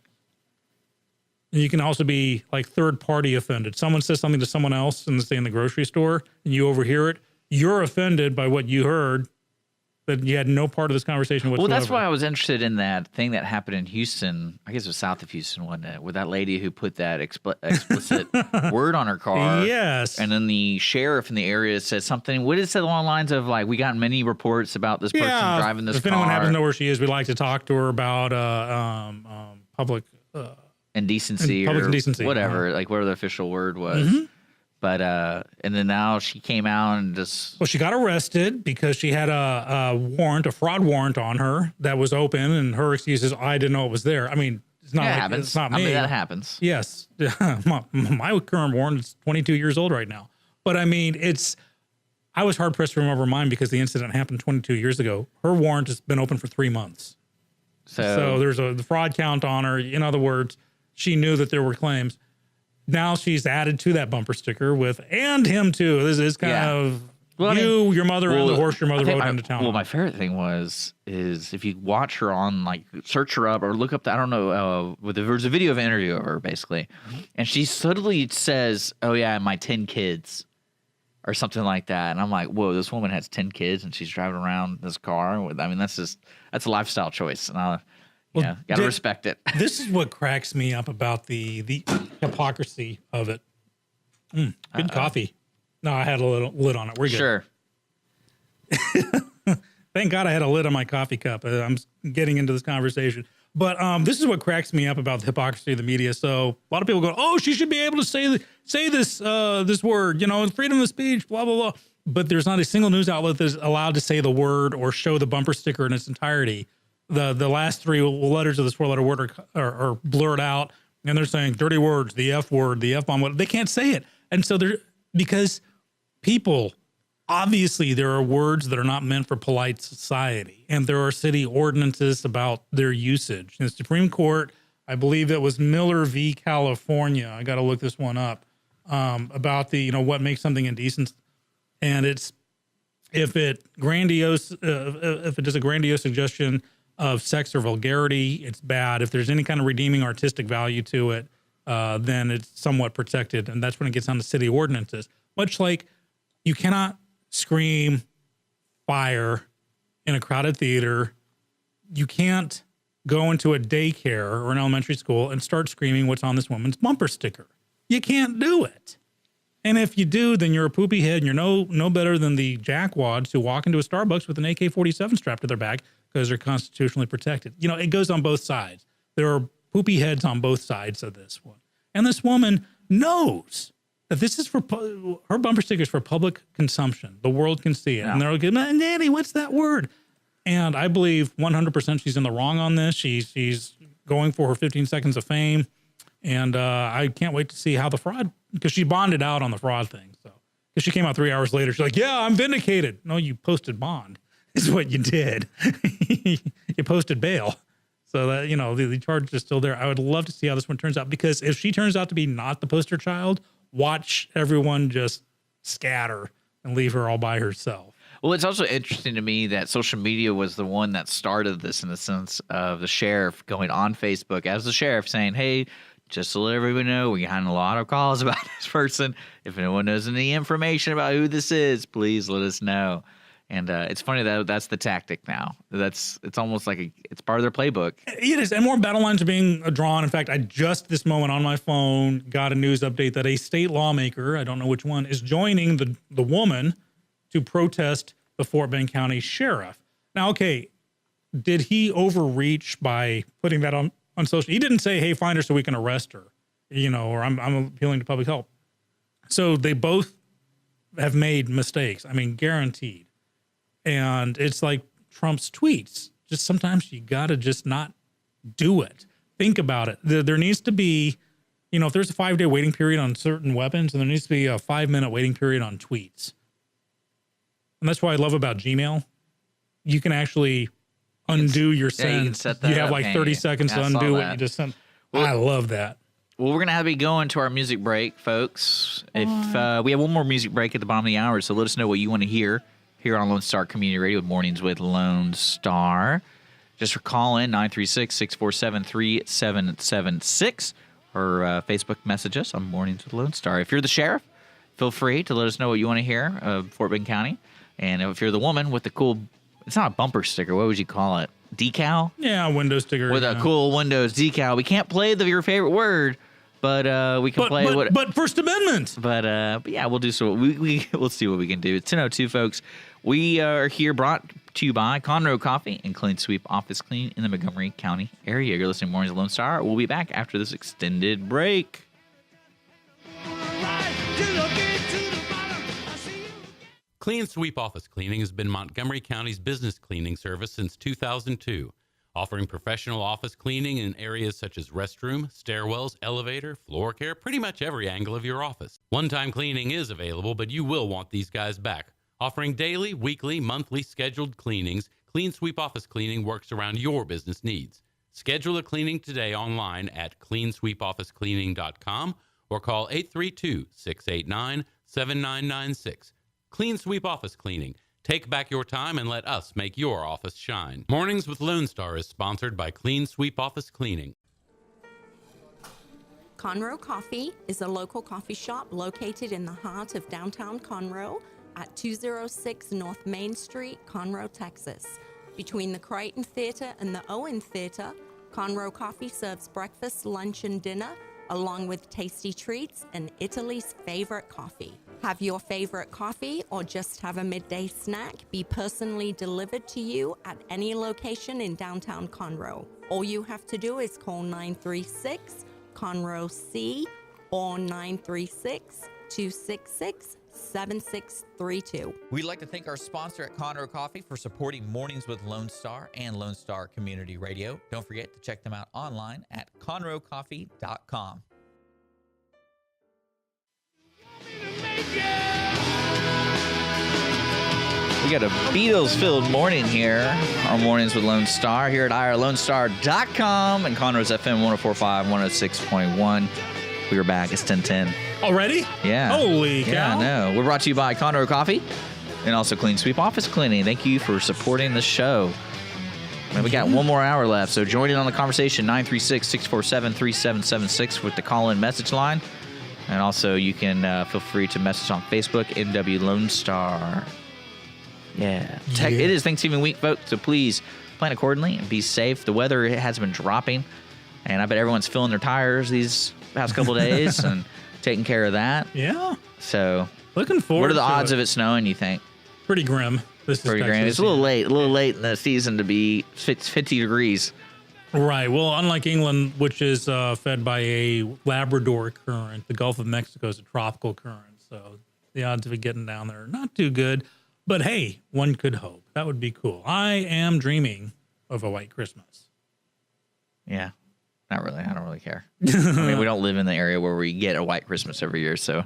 And you can also be like third party offended. Someone says something to someone else, and say in the grocery store, and you overhear it. You're offended by what you heard, But you had no part of this conversation whatsoever. Well, that's why I was interested in that thing that happened in Houston. I guess it was south of Houston, wasn't it? With that lady who put that explicit word on her car. Yes. And then the sheriff in the area said something. What did it say along the lines of, like, we got many reports about this person driving this car. If anyone happens to know where she is, we'd like to talk to her about public indecency public or indecency. whatever, like whatever the official word was. But and then now she came out and just. Well, she got arrested because she had a fraud warrant on her that was open, and her excuse is, I didn't know it was there. I mean, it's not. Happens. It's not me. I mean, that happens. Yes, my current warrant is 22 years old right now. But I mean, I was hard pressed to remember mine because the incident happened 22 years ago. Her warrant has been open for 3 months. So there's the fraud count on her. In other words, she knew that there were claims. Now she's added to that bumper sticker with, and him too. This is kind of your mother, and the horse your mother rode into town. Well, my favorite thing is if you watch her on, like, search her up or look up, I don't know, there's a video of an interview of her, basically. And she subtly says, oh, yeah, my 10 kids or something like that. And I'm like, whoa, this woman has 10 kids and she's driving around this car. I mean, that's a lifestyle choice. And got to respect it. This is what cracks me up about the hypocrisy of it. Good coffee. No, I had a little lid on it. We're good. Sure. Thank God I had a lid on my coffee cup. I'm getting into this conversation. But this is what cracks me up about the hypocrisy of the media. So a lot of people go, oh, she should be able to say this word, freedom of speech, blah, blah, blah. But there's not a single news outlet that's allowed to say the word or show the bumper sticker in its entirety. The last 3 letters of this 4-letter word are blurred out, and they're saying dirty words, the F word, the F-bomb. They can't say it. And so because people, obviously there are words that are not meant for polite society, and there are city ordinances about their usage. In the Supreme Court, I believe it was Miller v. California. I got to look this one up, about the, what makes something indecent. And it's, if it does a grandiose suggestion of sex or vulgarity, it's bad. If there's any kind of redeeming artistic value to it, then it's somewhat protected. And that's when it gets on the city ordinances. Much like you cannot scream fire in a crowded theater. You can't go into a daycare or an elementary school and start screaming what's on this woman's bumper sticker. You can't do it. And if you do, then you're a poopy head, and you're no better than the jackwads who walk into a Starbucks with an AK-47 strapped to their back because they're constitutionally protected. It goes on both sides. There are poopy heads on both sides of this one. And this woman knows that this is her bumper sticker is for public consumption. The world can see it. Yeah. And they're like, Daddy, what's that word? And I believe 100% she's in the wrong on this. She's going for her 15 seconds of fame. And I can't wait to see how the fraud, because she bonded out on the fraud thing. So, because she came out 3 hours later, she's like, yeah, I'm vindicated. No, you posted bond is what you did. You posted bail. So that, the charge is still there. I would love to see how this one turns out, because if she turns out to be not the poster child, watch everyone just scatter and leave her all by herself. Well, it's also interesting to me that social media was the one that started this, in the sense of the sheriff going on Facebook as the sheriff saying, hey, just to let everybody know, we're getting a lot of calls about this person. If anyone knows any information about who this is, please let us know. And it's funny that that's the tactic now. It's almost like it's part of their playbook. It is, and more battle lines are being drawn. In fact, I just this moment on my phone got a news update that a state lawmaker, I don't know which one, is joining the woman to protest the Fort Bend County sheriff. Now, okay, did he overreach by putting that on social? He didn't say, hey, find her so we can arrest her, or I'm appealing to public health. So they both have made mistakes. I mean, guaranteed. And it's like Trump's tweets. Just sometimes you got to just not do it. Think about it. There needs to be, if there's a 5-day waiting period on certain weapons, and there needs to be a 5-minute waiting period on tweets. And that's what I love about Gmail. You can actually undo your send. You have like 30 seconds to undo what you just sent. Well, I love that. Well, we're going to have to be going to our music break, folks. If we have one more music break at the bottom of the hour, so let us know what you want to hear here on Lone Star Community Radio with Mornings with Lone Star. Just call in 936-647-3776 or Facebook message us on Mornings with Lone Star. If you're the sheriff, feel free to let us know what you want to hear of Fort Bend County. And if you're the woman with the cool It's not a bumper sticker. What would you call it? Decal? Yeah, window sticker. With a cool Windows decal. We can't play your favorite word, but we can play what. But First Amendment. But yeah, we'll do so. We'll see what we can do. It's 10:02, folks. We are here brought to you by Conroe Coffee and Clean Sweep Office Clean in the Montgomery County area. You're listening to Mornings with Lone Star. We'll be back after this extended break. Clean Sweep Office Cleaning has been Montgomery County's business cleaning service since 2002, offering professional office cleaning in areas such as restroom, stairwells, elevator, floor care, pretty much every angle of your office. One-time cleaning is available, but you will want these guys back. Offering daily, weekly, monthly scheduled cleanings, Clean Sweep Office Cleaning works around your business needs. Schedule a cleaning today online at cleansweepofficecleaning.com or call 832-689-7996. Clean Sweep Office Cleaning. Take back your time and let us make your office shine. Mornings with Lone Star is sponsored by Clean Sweep Office Cleaning. Conroe Coffee is a local coffee shop located in the heart of downtown Conroe at 206 North Main Street, Conroe, Texas. Between the Crichton Theater and the Owen Theater, Conroe Coffee serves breakfast, lunch, and dinner, along with tasty treats and Italy's favorite coffee. Have your favorite coffee or just have a midday snack be personally delivered to you at any location in downtown Conroe. All you have to do is call 936-CONROE-C or 936-266-7632. We'd like to thank our sponsor at Conroe Coffee for supporting Mornings with Lone Star and Lone Star Community Radio. Don't forget to check them out online at conroecoffee.com. We got a Beatles-filled morning here on Mornings with Lone Star here at irlonestar.com and Conroe's FM 104.5, 106.1. We are back. It's 10:10. Already? Yeah. Holy cow. Yeah, I know. We're brought to you by Conroe Coffee and also Clean Sweep Office Cleaning. Thank you for supporting the show. And we got one more hour left, so join in on the conversation, 936-647-3776 with the call-in message line. And also, you can feel free to message on Facebook, MW Lone Star. Yeah. It is Thanksgiving week, folks, so please plan accordingly and be safe. The weather has been dropping, and I bet everyone's filling their tires these past couple days and taking care of that. Yeah. So, looking forward. What are the to odds of it snowing, you think? Pretty grim. This Pretty is grim. Texas. It's a little late in the season to be 50 degrees. Right. Well, unlike England, which is fed by a Labrador current, the Gulf of Mexico is a tropical current. So the odds of it getting down there are not too good. But hey, one could hope. That would be cool. I am dreaming of a white Christmas. Yeah. Not really. I don't really care. I mean, we don't live in the area where we get a white Christmas every year, so.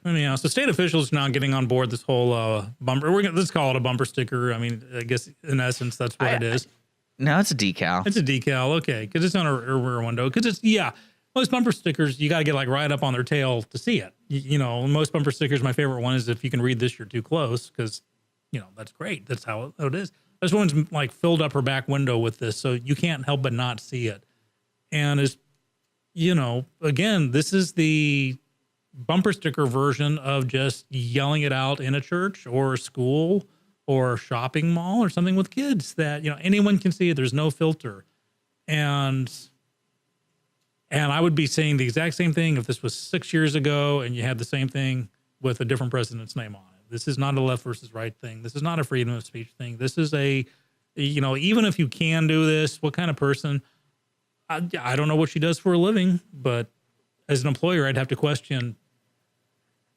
Anyhow, so state officials now getting on board this whole bumper. Let's call it a bumper sticker. I mean, I guess in essence, that's what it is. No, it's a decal. It's a decal, okay, because it's on a rear window. Because it's, most bumper stickers, you got to get like right up on their tail to see it. You know, most bumper stickers, my favorite one is if you can read this, you're too close, because, that's great. That's how it is. This one's like filled up her back window with this, so you can't help but not see it. And as, again, this is the bumper sticker version of just yelling it out in a church or a school or shopping mall or something with kids that, anyone can see it. There's no filter. And I would be saying the exact same thing if this was 6 years ago and you had the same thing with a different president's name on it. This is not a left versus right thing. This is not a freedom of speech thing. This is a, even if you can do this, what kind of person, I don't know what she does for a living, but as an employer, I'd have to question,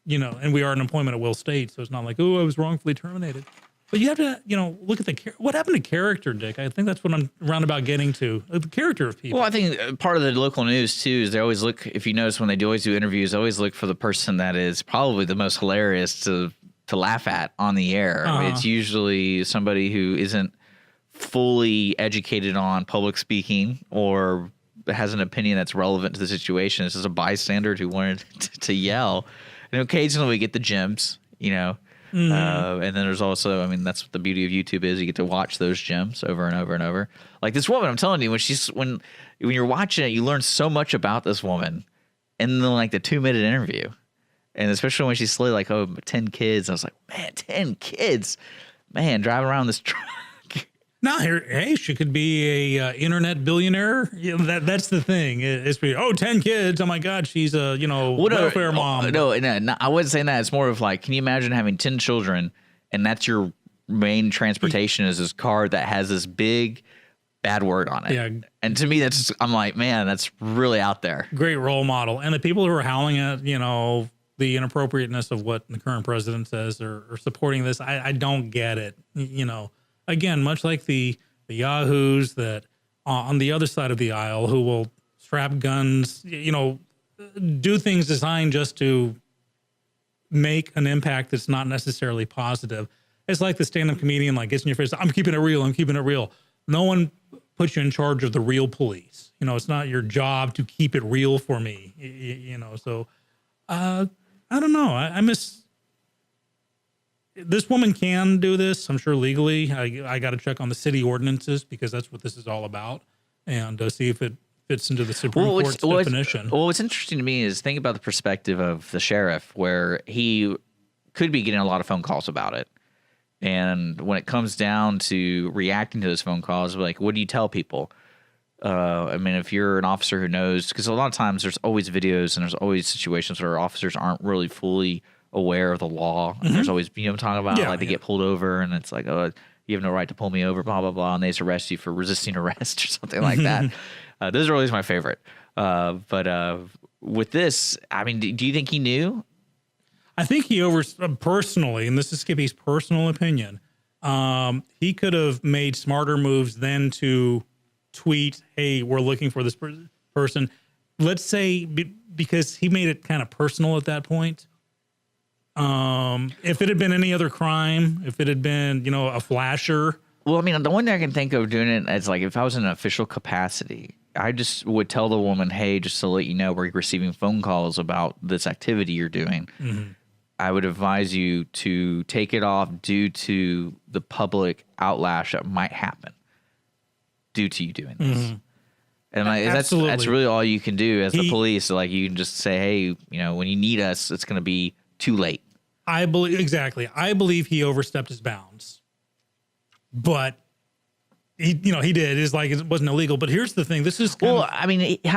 and we are an employment at will state. So it's not like, oh, I was wrongfully terminated. But you have to, look at what happened to character, Dick. I think that's what I'm roundabout getting to, the character of people. Well, I think part of the local news, too, is they always look, if you notice when they always do interviews, always look for the person that is probably the most hilarious to laugh at on the air. I mean, it's usually somebody who isn't fully educated on public speaking or has an opinion that's relevant to the situation. This is a bystander who wanted to yell. And occasionally we get the gems, and then there's also, I mean, that's what the beauty of YouTube is. You get to watch those gems over and over and over. Like this woman, I'm telling you, when you're watching it, you learn so much about this woman in the 2-minute interview. And especially when she's like, 10 kids. I was like, man, 10 kids. man, driving around this truck. No, hey, she could be a internet billionaire. You know, that's the thing. It's 10 kids. Oh my God, she's a welfare mom. No, I wasn't saying that. It's more of like, can you imagine having 10 children and that's your main transportation is this car that has this big bad word on it? Yeah. And to me, I'm like, man, that's really out there. Great role model. And the people who are howling at the inappropriateness of what the current president says or supporting this, I don't get it. Again, much like the yahoos that on the other side of the aisle who will strap guns, do things designed just to make an impact that's not necessarily positive. It's like the stand-up comedian like gets in your face, I'm keeping it real. No one puts you in charge of the real police. It's not your job to keep it real for me. So I don't know. I miss. This woman can do this, I'm sure legally. I got to check on the city ordinances because that's what this is all about, and see if it fits into the Supreme Court's definition. What's interesting to me is think about the perspective of the sheriff, where he could be getting a lot of phone calls about it. And when it comes down to reacting to those phone calls, like, what do you tell people? If you're an officer who knows, because a lot of times there's always videos and there's always situations where officers aren't really fully aware of the law. And there's always, talking about they get pulled over and it's like, oh, you have no right to pull me over, blah, blah, blah. And they just arrest you for resisting arrest or something like that. Those are always my favorite. But with this, do you think he knew? I think he personally, and this is Skippy's personal opinion, he could have made smarter moves than to tweet, hey, we're looking for this person. Let's say because he made it kind of personal at that point. If it had been any other crime, if it had been, a flasher. Well, the one thing I can think of doing it is like if I was in an official capacity, I just would tell the woman, hey, just to let you know, we're receiving phone calls about this activity you're doing. Mm-hmm. I would advise you to take it off due to the public outlash that might happen due to you doing this. Mm-hmm. And that's really all you can do as the police. Like you can just say, hey, when you need us, it's going to be too late. I believe he overstepped his bounds, but he did. It's like it wasn't illegal. But here's the thing: this is how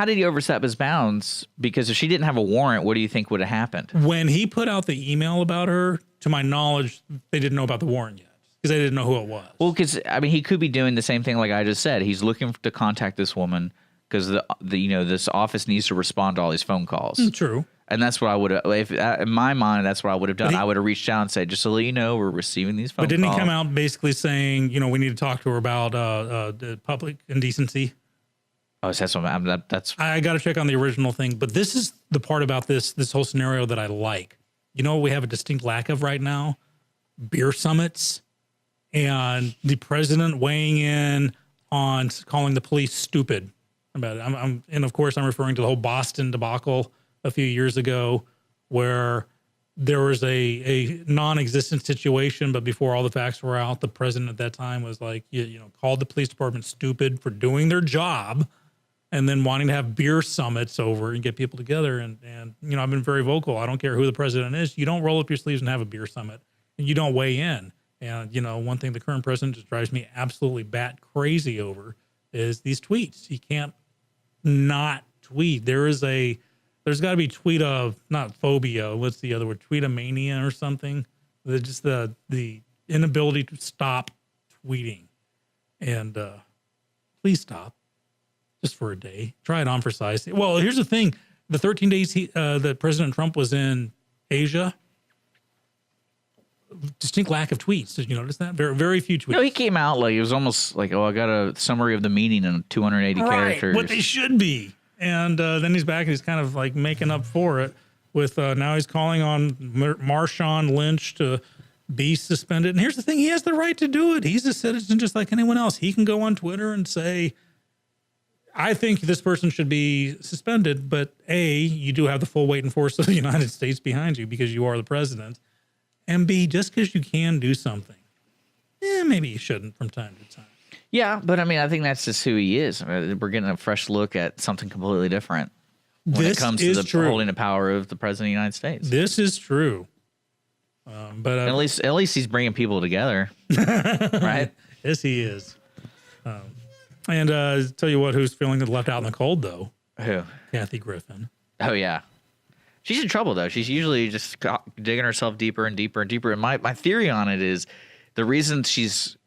did he overstep his bounds? Because if she didn't have a warrant, what do you think would have happened? When he put out the email about her, to my knowledge, they didn't know about the warrant yet because they didn't know who it was. Well, because he could be doing the same thing like I just said. He's looking to contact this woman because this office needs to respond to all these phone calls. True. And that's what I would have, in my mind, that's what I would have done. I would have reached out and said, just to let you know, we're receiving these phone calls. But didn't he come out basically saying, we need to talk to her about public indecency? Oh, so that's I got to check on the original thing. But this is the part about this whole scenario that I like. We have a distinct lack of right now? Beer summits and the president weighing in on calling the police stupid about it. And of course, I'm referring to the whole Boston debacle a few years ago where there was a non-existent situation, but before all the facts were out, the president at that time was like, called the police department stupid for doing their job and then wanting to have beer summits over and get people together. And I've been very vocal. I don't care who the president is. You don't roll up your sleeves and have a beer summit and you don't weigh in. And, one thing the current president just drives me absolutely bat crazy over is these tweets. He can't not tweet. There's got to be tweet of, not phobia, what's the other word, tweetomania or something. Just the inability to stop tweeting. And please stop just for a day. Try it on for size. Well, here's the thing. The 13 days that President Trump was in Asia, distinct lack of tweets. Did you notice that? Very, very few tweets. No, he came out like it was almost like, I got a summary of the meeting in 280 characters. What they should be. And then he's back and he's kind of like making up for it with now he's calling on Marshawn Lynch to be suspended. And here's the thing. He has the right to do it. He's a citizen just like anyone else. He can go on Twitter and say, I think this person should be suspended. But A, you do have the full weight and force of the United States behind you because you are the president. And B, just because you can do something, maybe you shouldn't from time to time. Yeah, but I think that's just who he is. We're getting a fresh look at something completely different when it comes to the holding the power of the president of the United States. This is true. But at least he's bringing people together, right? Yes, he is. And tell you what, who's feeling left out in the cold though? Who? Kathy Griffin. Oh yeah, she's in trouble though. She's usually just digging herself deeper and deeper and deeper. And my theory on it is the reason she's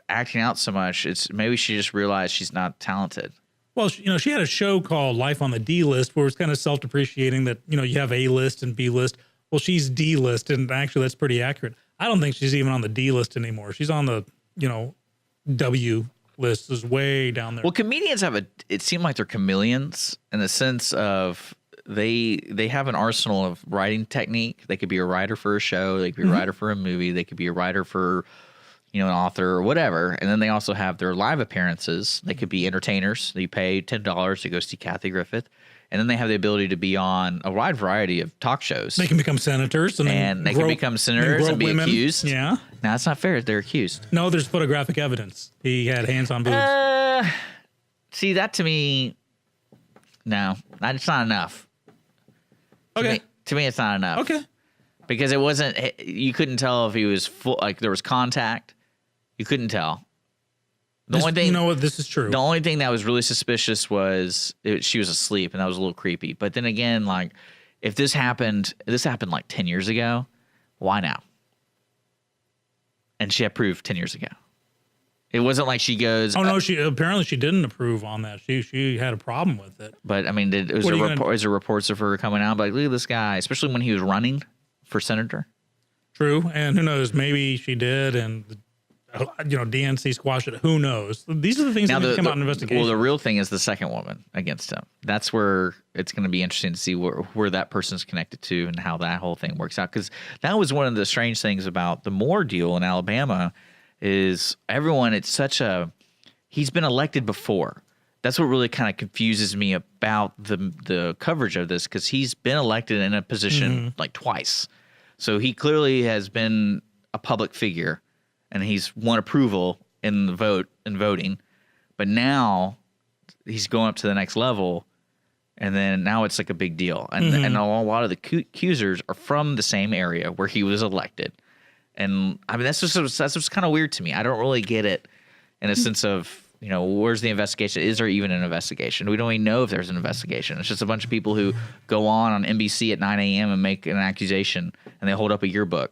acting out so much is maybe she just realized she's not talented. Well, she had a show called Life on the D List where it's kind of self-depreciating that, you have A list and B list. Well, she's D list, and actually that's pretty accurate. I don't think she's even on the D list anymore. She's on the, W list, is way down there. Well, comedians it seems like they're chameleons in the sense of they have an arsenal of writing technique. They could be a writer for a show. They could be a writer for a movie. They could be a writer for an author or whatever. And then they also have their live appearances. They could be entertainers. You pay $10 to go see Kathy Griffith. And then they have the ability to be on a wide variety of talk shows. They can become senators. And they can become senators and be accused. Yeah. No, that's not fair. They're accused. No, there's photographic evidence. He had hands on boobs. See, that to me, no, it's not enough. Okay. To me, it's not enough. Okay. Because it wasn't, you couldn't tell if he was full, like there was contact. You couldn't tell. Only thing, you know what? This is true. The only thing that was really suspicious was she was asleep, and that was a little creepy. But then again, like if this happened like 10 years ago, why now? And she approved 10 years ago. It wasn't like she goes. Oh no, she didn't approve on that. She had a problem with it. But I mean, was there reports of her coming out like, look at this guy, especially when he was running for senator? True, and who knows? Maybe she did, and DNC squashed it. Who knows? These are the things that need to come out in investigation. Well, the real thing is the second woman against him. That's where it's going to be interesting to see where that person's connected to and how that whole thing works out. Because that was one of the strange things about the Moore deal in Alabama is everyone. It's such a he's been elected before. That's what really kind of confuses me about the coverage of this because he's been elected in a position like twice. So he clearly has been a public figure. And he's won approval in the voting, but now he's going up to the next level, and then now it's like a big deal. And and a lot of the accusers are from the same area where he was elected, and I mean that's just kind of weird to me. I don't really get it in a sense of where's the investigation? Is there even an investigation? We don't even know if there's an investigation. It's just a bunch of people who go on NBC at 9 a.m. and make an accusation, and they hold up a yearbook.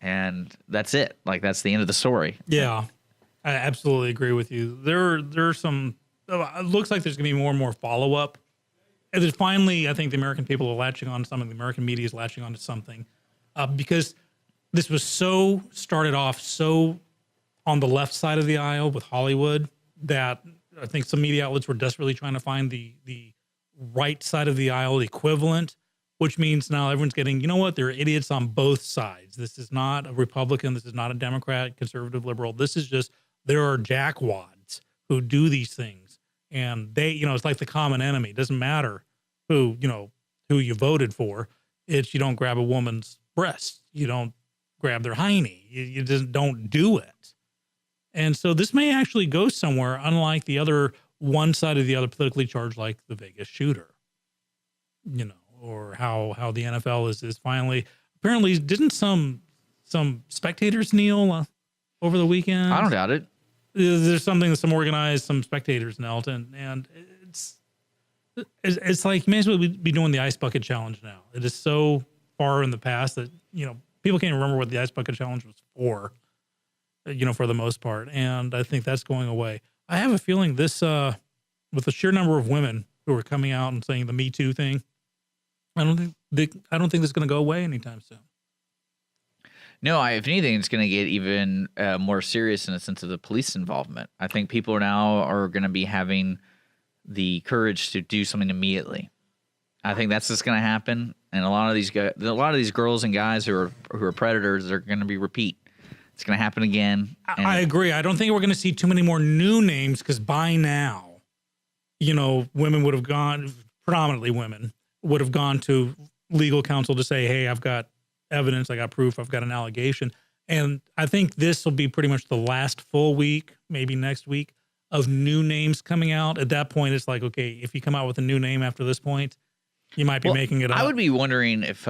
And that's it. Like, that's the end of the story. Yeah, I absolutely agree with you. There's some, it looks like there's going to be more and more follow-up. And there's finally, I think the American people are latching on to something. The American media is latching on to something. Because this was started off so on the left side of the aisle with Hollywood that I think some media outlets were desperately trying to find the right side of the aisle equivalent, which means now everyone's getting, there are idiots on both sides. This is not a Republican. This is not a Democrat, conservative, liberal. This is just, there are jackwads who do these things. And they, it's like the common enemy. It doesn't matter who you voted for. It's you don't grab a woman's breast. You don't grab their hiney. You just don't do it. And so this may actually go somewhere, unlike the other one side of the other politically charged, like the Vegas shooter, or how the NFL is finally, apparently didn't some spectators kneel over the weekend? I don't doubt it. There's something that some spectators knelt, and it's like you may as well be doing the ice bucket challenge now. It is so far in the past that people can't remember what the ice bucket challenge was for, for the most part, and I think that's going away. I have a feeling this with the sheer number of women who are coming out and saying the Me Too thing, I don't think this is going to go away anytime soon. No, if anything, it's going to get even more serious in the sense of the police involvement. I think people are going to be having the courage to do something immediately. I think that's just going to happen, and a lot of these girls and guys who are predators are going to be repeat. It's going to happen again. I agree. I don't think we're going to see too many more new names because by now, women would have gone, predominantly women, would have gone to legal counsel to say, hey, I've got evidence, I got proof, I've got an allegation. And I think this will be pretty much the last full week, maybe next week, of new names coming out. At that point, it's like, okay, if you come out with a new name after this point, you might be making it up. I would be wondering if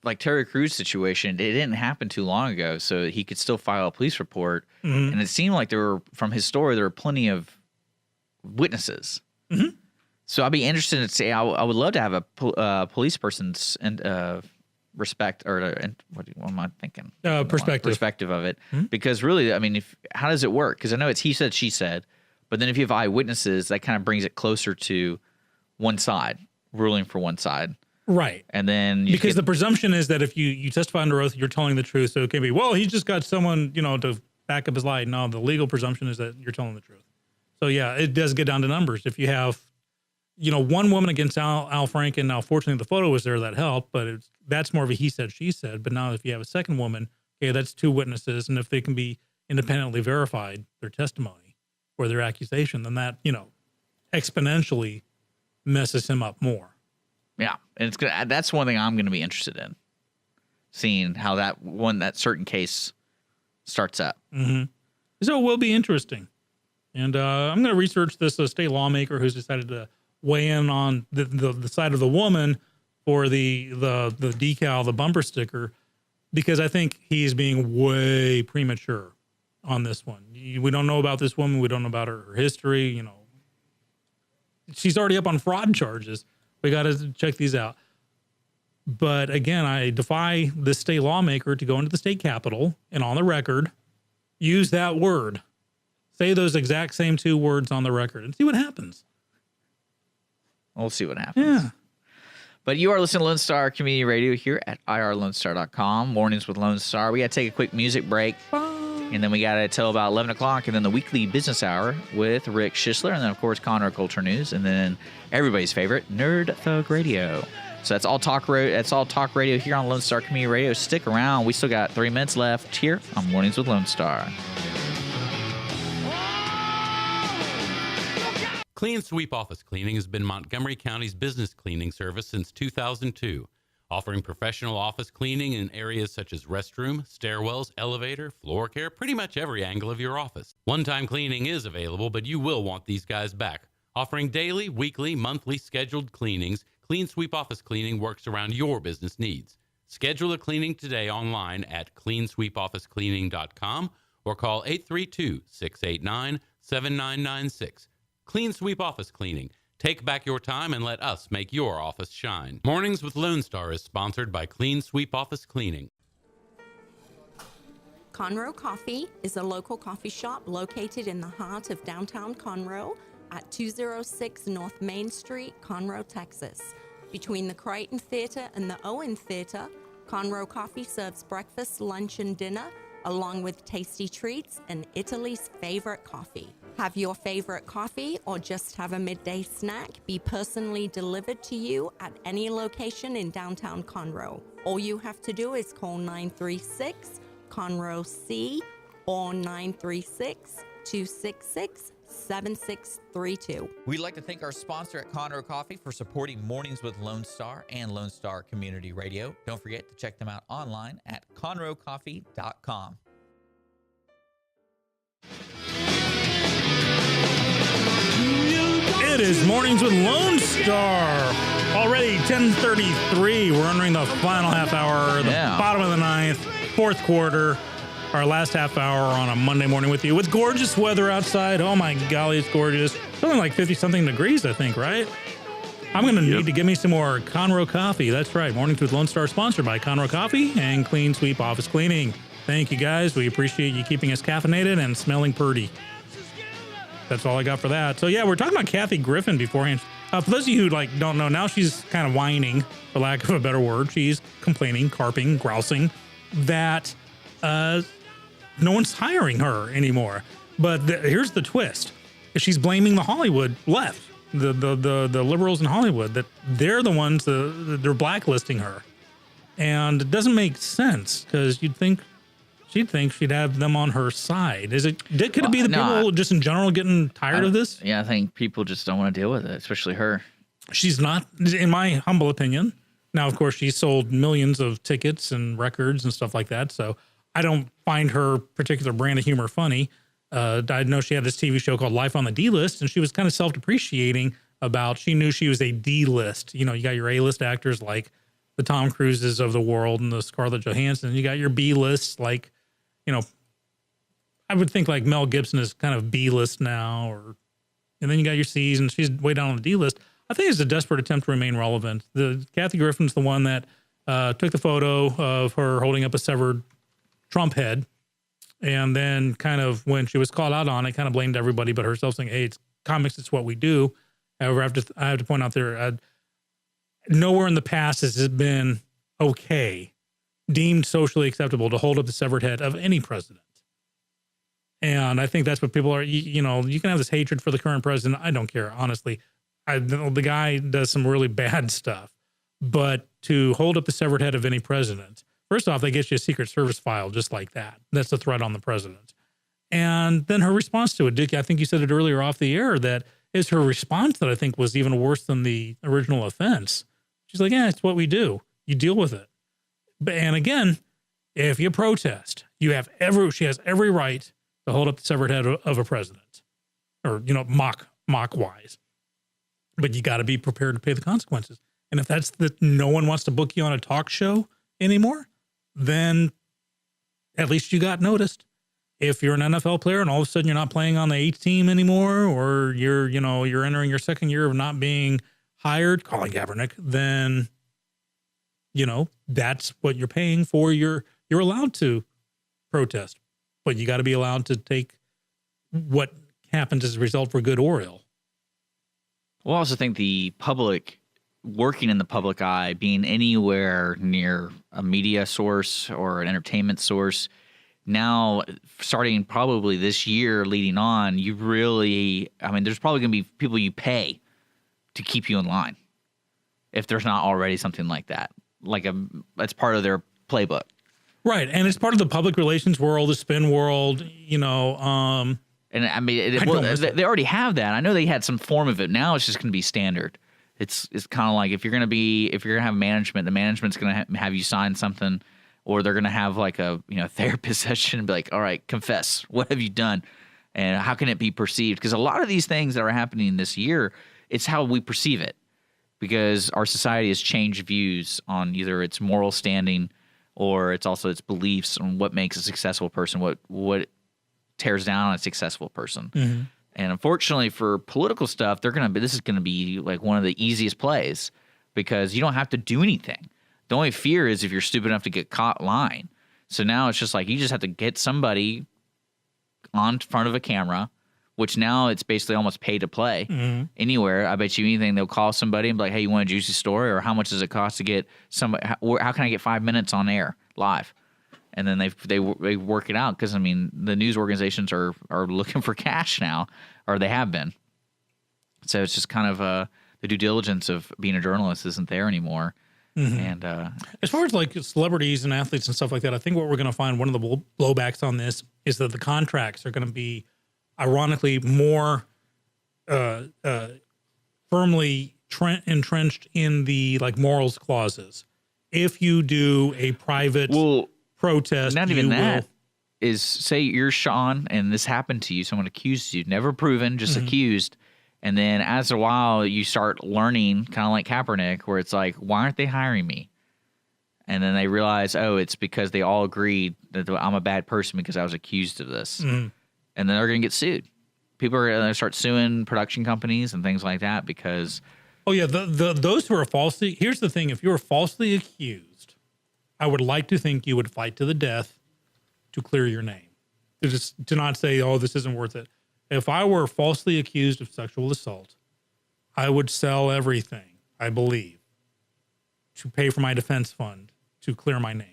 like Terry Crews situation, it didn't happen too long ago, so he could still file a police report. Mm-hmm. And it seemed like from his story, there were plenty of witnesses. Mm-hmm. So I'd be interested to say, I would love to have a police person's respect or what am I thinking? Perspective of it, Mm-hmm. because really, I mean, how does it work? Because I know it's he said, she said, but then if you have eyewitnesses, that kind of brings it closer to one side, ruling for one side. Right. And then because the presumption is that if you testify under oath, you're telling the truth. So it can be, well, he's just got someone, to back up his lie. No, the legal presumption is that you're telling the truth. So yeah, it does get down to numbers. If you have, one woman against Al Franken, now fortunately the photo was there, that helped, but that's more of a he said, she said. But now if you have a second woman, okay, that's two witnesses. And if they can be independently verified, their testimony or their accusation, then that, exponentially messes him up more. Yeah, and that's one thing I'm going to be interested in, seeing how that certain case starts up. Mm-hmm. So it will be interesting. And I'm going to research this state lawmaker who's decided to weigh in on the side of the woman for the decal, the bumper sticker, because I think he's being way premature on this one. We don't know about this woman. We don't know about her history. She's already up on fraud charges. We got to check these out. But again, I defy the state lawmaker to go into the state capitol and on the record, use that word. Say those exact same two words on the record and see what happens. We'll see what happens. Yeah. But you are listening to Lone Star Community Radio here at irlonestar.com. Mornings with Lone Star. We got to take a quick music break. And then we got to till about 11 o'clock. And then the weekly business hour with Dick Schissler. And then, of course, Conroe Culture News. And then everybody's favorite, Nerd Thug Radio. So that's all talk radio here on Lone Star Community Radio. Stick around. We still got 3 minutes left here on Mornings with Lone Star. Clean Sweep Office Cleaning has been Montgomery County's business cleaning service since 2002, offering professional office cleaning in areas such as restroom, stairwells, elevator, floor care, pretty much every angle of your office. One-time cleaning is available, but you will want these guys back. Offering daily, weekly, monthly scheduled cleanings, Clean Sweep Office Cleaning works around your business needs. Schedule a cleaning today online at cleansweepofficecleaning.com or call 832-689-7996. Clean Sweep Office Cleaning. Take back your time and let us make your office shine. Mornings with Lone Star is sponsored by Clean Sweep Office Cleaning. Conroe Coffee is a local coffee shop located in the heart of downtown Conroe at 206 North Main Street, Conroe, Texas. Between the Crichton Theater and the Owen Theater, Conroe Coffee serves breakfast, lunch, and dinner, along with tasty treats and Italy's favorite coffee. Have your favorite coffee or just have a midday snack be personally delivered to you at any location in downtown Conroe. All you have to do is call 936-CONROE-C or 936-266-7632. We'd like to thank our sponsor at Conroe Coffee for supporting Mornings with Lone Star and Lone Star Community Radio. Don't forget to check them out online at conroecoffee.com. It is Mornings with Lone Star. Already 10:33. We're entering the final half hour, the bottom of the ninth, fourth quarter. Our last half hour on a Monday morning with you with gorgeous weather outside. Oh my golly, it's gorgeous. Something like 50-something degrees, I think, right? I'm going to need to get me some more Conroe coffee. That's right. Mornings with Lone Star sponsored by Conroe Coffee and Clean Sweep Office Cleaning. Thank you, guys. We appreciate you keeping us caffeinated and smelling purty. That's all I got for that. So, yeah, we're talking about Kathy Griffin beforehand. For those of you who don't know, now she's kind of whining, for lack of a better word. She's complaining, carping, grousing that no one's hiring her anymore. But here's the twist. She's blaming the Hollywood left, the liberals in Hollywood, that they're the ones they're blacklisting her. And it doesn't make sense because she'd think she'd have them on her side. Could it be the people just in general getting tired of this? Yeah, I think people just don't want to deal with it, especially her. She's not, in my humble opinion. Now, of course, she sold millions of tickets and records and stuff like that. So I don't find her particular brand of humor funny. I know she had this TV show called Life on the D-List, and she was kind of self-depreciating about, she knew she was a D-list. You know, you got your A-list actors like the Tom Cruises of the world and the Scarlett Johansson. You got your B lists, like, you know, I would think like Mel Gibson is kind of B list now, and then you got your C's, and she's way down on the D list. I think it's a desperate attempt to remain relevant. The Kathy Griffin's the one that took the photo of her holding up a severed Trump head, and then kind of when she was called out on it, kind of blamed everybody but herself, saying, "Hey, it's comics, it's what we do." However, I have to point out there, nowhere in the past has it been okay, deemed socially acceptable to hold up the severed head of any president. And I think that's what people are, you know, you can have this hatred for the current president. I don't care, honestly. The guy does some really bad stuff. But to hold up the severed head of any president, first off, they get you a Secret Service file just like that. That's a threat on the president. And then her response to it, Dick, I think you said it earlier off the air, that is her response that I think was even worse than the original offense. She's like, yeah, it's what we do. You deal with it. And again, if you protest, she has every right to hold up the severed head of a president, or, you know, mock wise. But you got to be prepared to pay the consequences. And if that's that no one wants to book you on a talk show anymore, then at least you got noticed. If you're an NFL player and all of a sudden you're not playing on the A team anymore, or you're entering your second year of not being hired, Colin Kaepernick, then, you know, that's what you're paying for. You're allowed to protest, but you got to be allowed to take what happens as a result for good or ill. Well, I also think the public, working in the public eye, being anywhere near a media source or an entertainment source, now starting probably this year leading on, you really, I mean, there's probably going to be people you pay to keep you in line if there's not already something like that. That's part of their playbook. Right. And it's part of the public relations world, the spin world, you know. And I mean, they already have that. I know they had some form of it. Now it's just going to be standard. It's kind of like if you're going to have management, the management's going to have you sign something, or they're going to have like a, you know, therapist session and be like, all right, confess. What have you done? And how can it be perceived? Because a lot of these things that are happening this year, it's how we perceive it. Because our society has changed views on either its moral standing or it's also its beliefs on what makes a successful person, what tears down a successful person. Mm-hmm. And unfortunately for political stuff, this is going to be like one of the easiest plays because you don't have to do anything. The only fear is if you're stupid enough to get caught lying. So now it's just like you just have to get somebody on front of a camera, which now it's basically almost pay to play. Mm-hmm. Anywhere. I bet you anything, they'll call somebody and be like, hey, you want a juicy story? Or how much does it cost to get somebody? How can I get 5 minutes on air live? And then they work it out because, I mean, the news organizations are looking for cash now, or they have been. So it's just kind of the due diligence of being a journalist isn't there anymore. Mm-hmm. And as far as like celebrities and athletes and stuff like that, I think what we're going to find, one of the blowbacks on this is that the contracts are going to be ironically more firmly entrenched in the like morals clauses. If you do a private protest, not even that is, say you're Sean and this happened to you, someone accused you, never proven, just mm-hmm. accused. And then as a while, you start learning, kind of like Kaepernick, where it's like, why aren't they hiring me? And then they realize, oh, it's because they all agreed that I'm a bad person because I was accused of this. Mm-hmm. And then they're going to get sued. People are going to start suing production companies and things like that because... Oh, yeah, those who are falsely... Here's the thing. If you were falsely accused, I would like to think you would fight to the death to clear your name. To not say, oh, this isn't worth it. If I were falsely accused of sexual assault, I would sell everything, I believe, to pay for my defense fund to clear my name.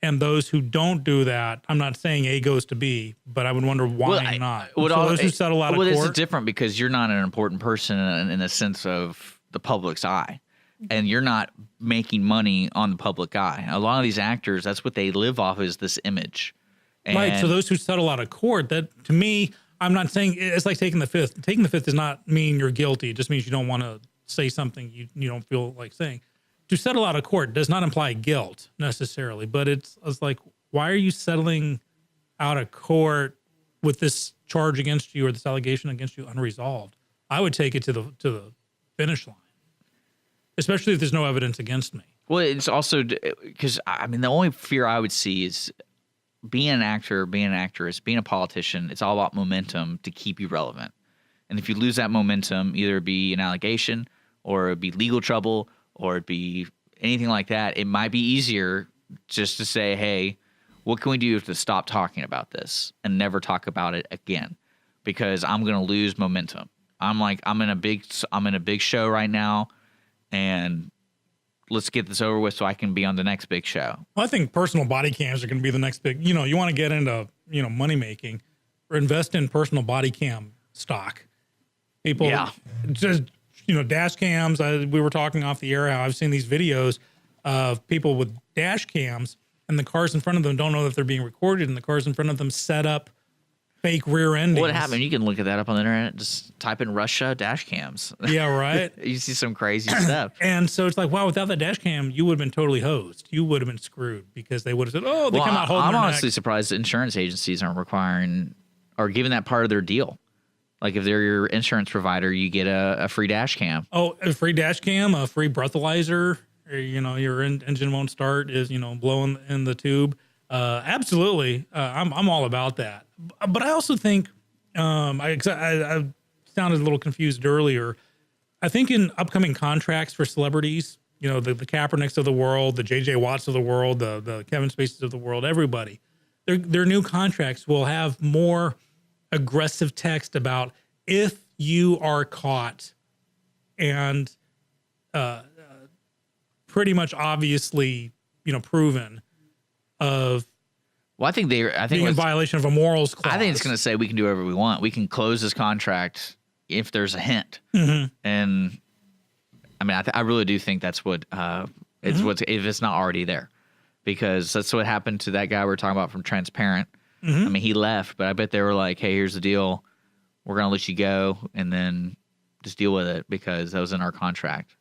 And those who don't do that, I'm not saying A goes to B, but I would wonder why not. So those who settle out of court... Well, this is different because you're not an important person in the sense of the public's eye. And you're not making money on the public eye. A lot of these actors, that's what they live off, is this image. And right, so those who settle out of court, that to me, I'm not saying it's like taking the fifth. Taking the fifth does not mean you're guilty. It just means you don't want to say something you don't feel like saying. To settle out of court does not imply guilt necessarily, but it's like, why are you settling out of court with this charge against you or this allegation against you unresolved? I would take it to the finish line. especially if there's no evidence against me. Well, it's also because, I mean, the only fear I would see is being an actor, being an actress, being a politician. It's all about momentum to keep you relevant. And if you lose that momentum, either it be an allegation or it be legal trouble or it be anything like that, it might be easier just to say, hey, what can we do to stop talking about this and never talk about it again? Because I'm going to lose momentum. I'm in a big show right now, and let's get this over with so I can be on the next big show. Well, I think personal body cams are going to be the next big, you want to get into, money making or invest in personal body cam stock. People just, dash cams. We were talking off the air how I've seen these videos of people with dash cams and the cars in front of them don't know that they're being recorded, and the cars in front of them set up fake rear endings. What happened? You can look at that up on the internet. Just type in Russia dash cams. Yeah, right. You see some crazy stuff. And so it's like, wow, without that dash cam, you would have been totally hosed. You would have been screwed because they would have said, oh, they come out holding I'm their honestly neck. surprised that insurance agencies aren't requiring or giving that part of their deal. Like if they're your insurance provider, you get a free dash cam. Oh, a free dash cam, a free breathalyzer. Or, your engine won't start, is, blowing in the tube. Absolutely. I'm all about that. But I also think, I sounded a little confused earlier. I think in upcoming contracts for celebrities, the Kaepernicks of the world, the J.J. Watts of the world, the Kevin Spaceys of the world, everybody, their new contracts will have more aggressive text about if you are caught and pretty much obviously, proven of Well, I think being in violation of a morals clause. I think it's going to say we can do whatever we want. We can close this contract if there's a hint. Mm-hmm. And I mean, I really do think that's what it's Mm-hmm. what's if it's not already there, because that's what happened to that guy we were talking about from Transparent. Mm-hmm. I mean, he left, but I bet they were like, "Hey, here's the deal. We're going to let you go, and then just deal with it because that was in our contract."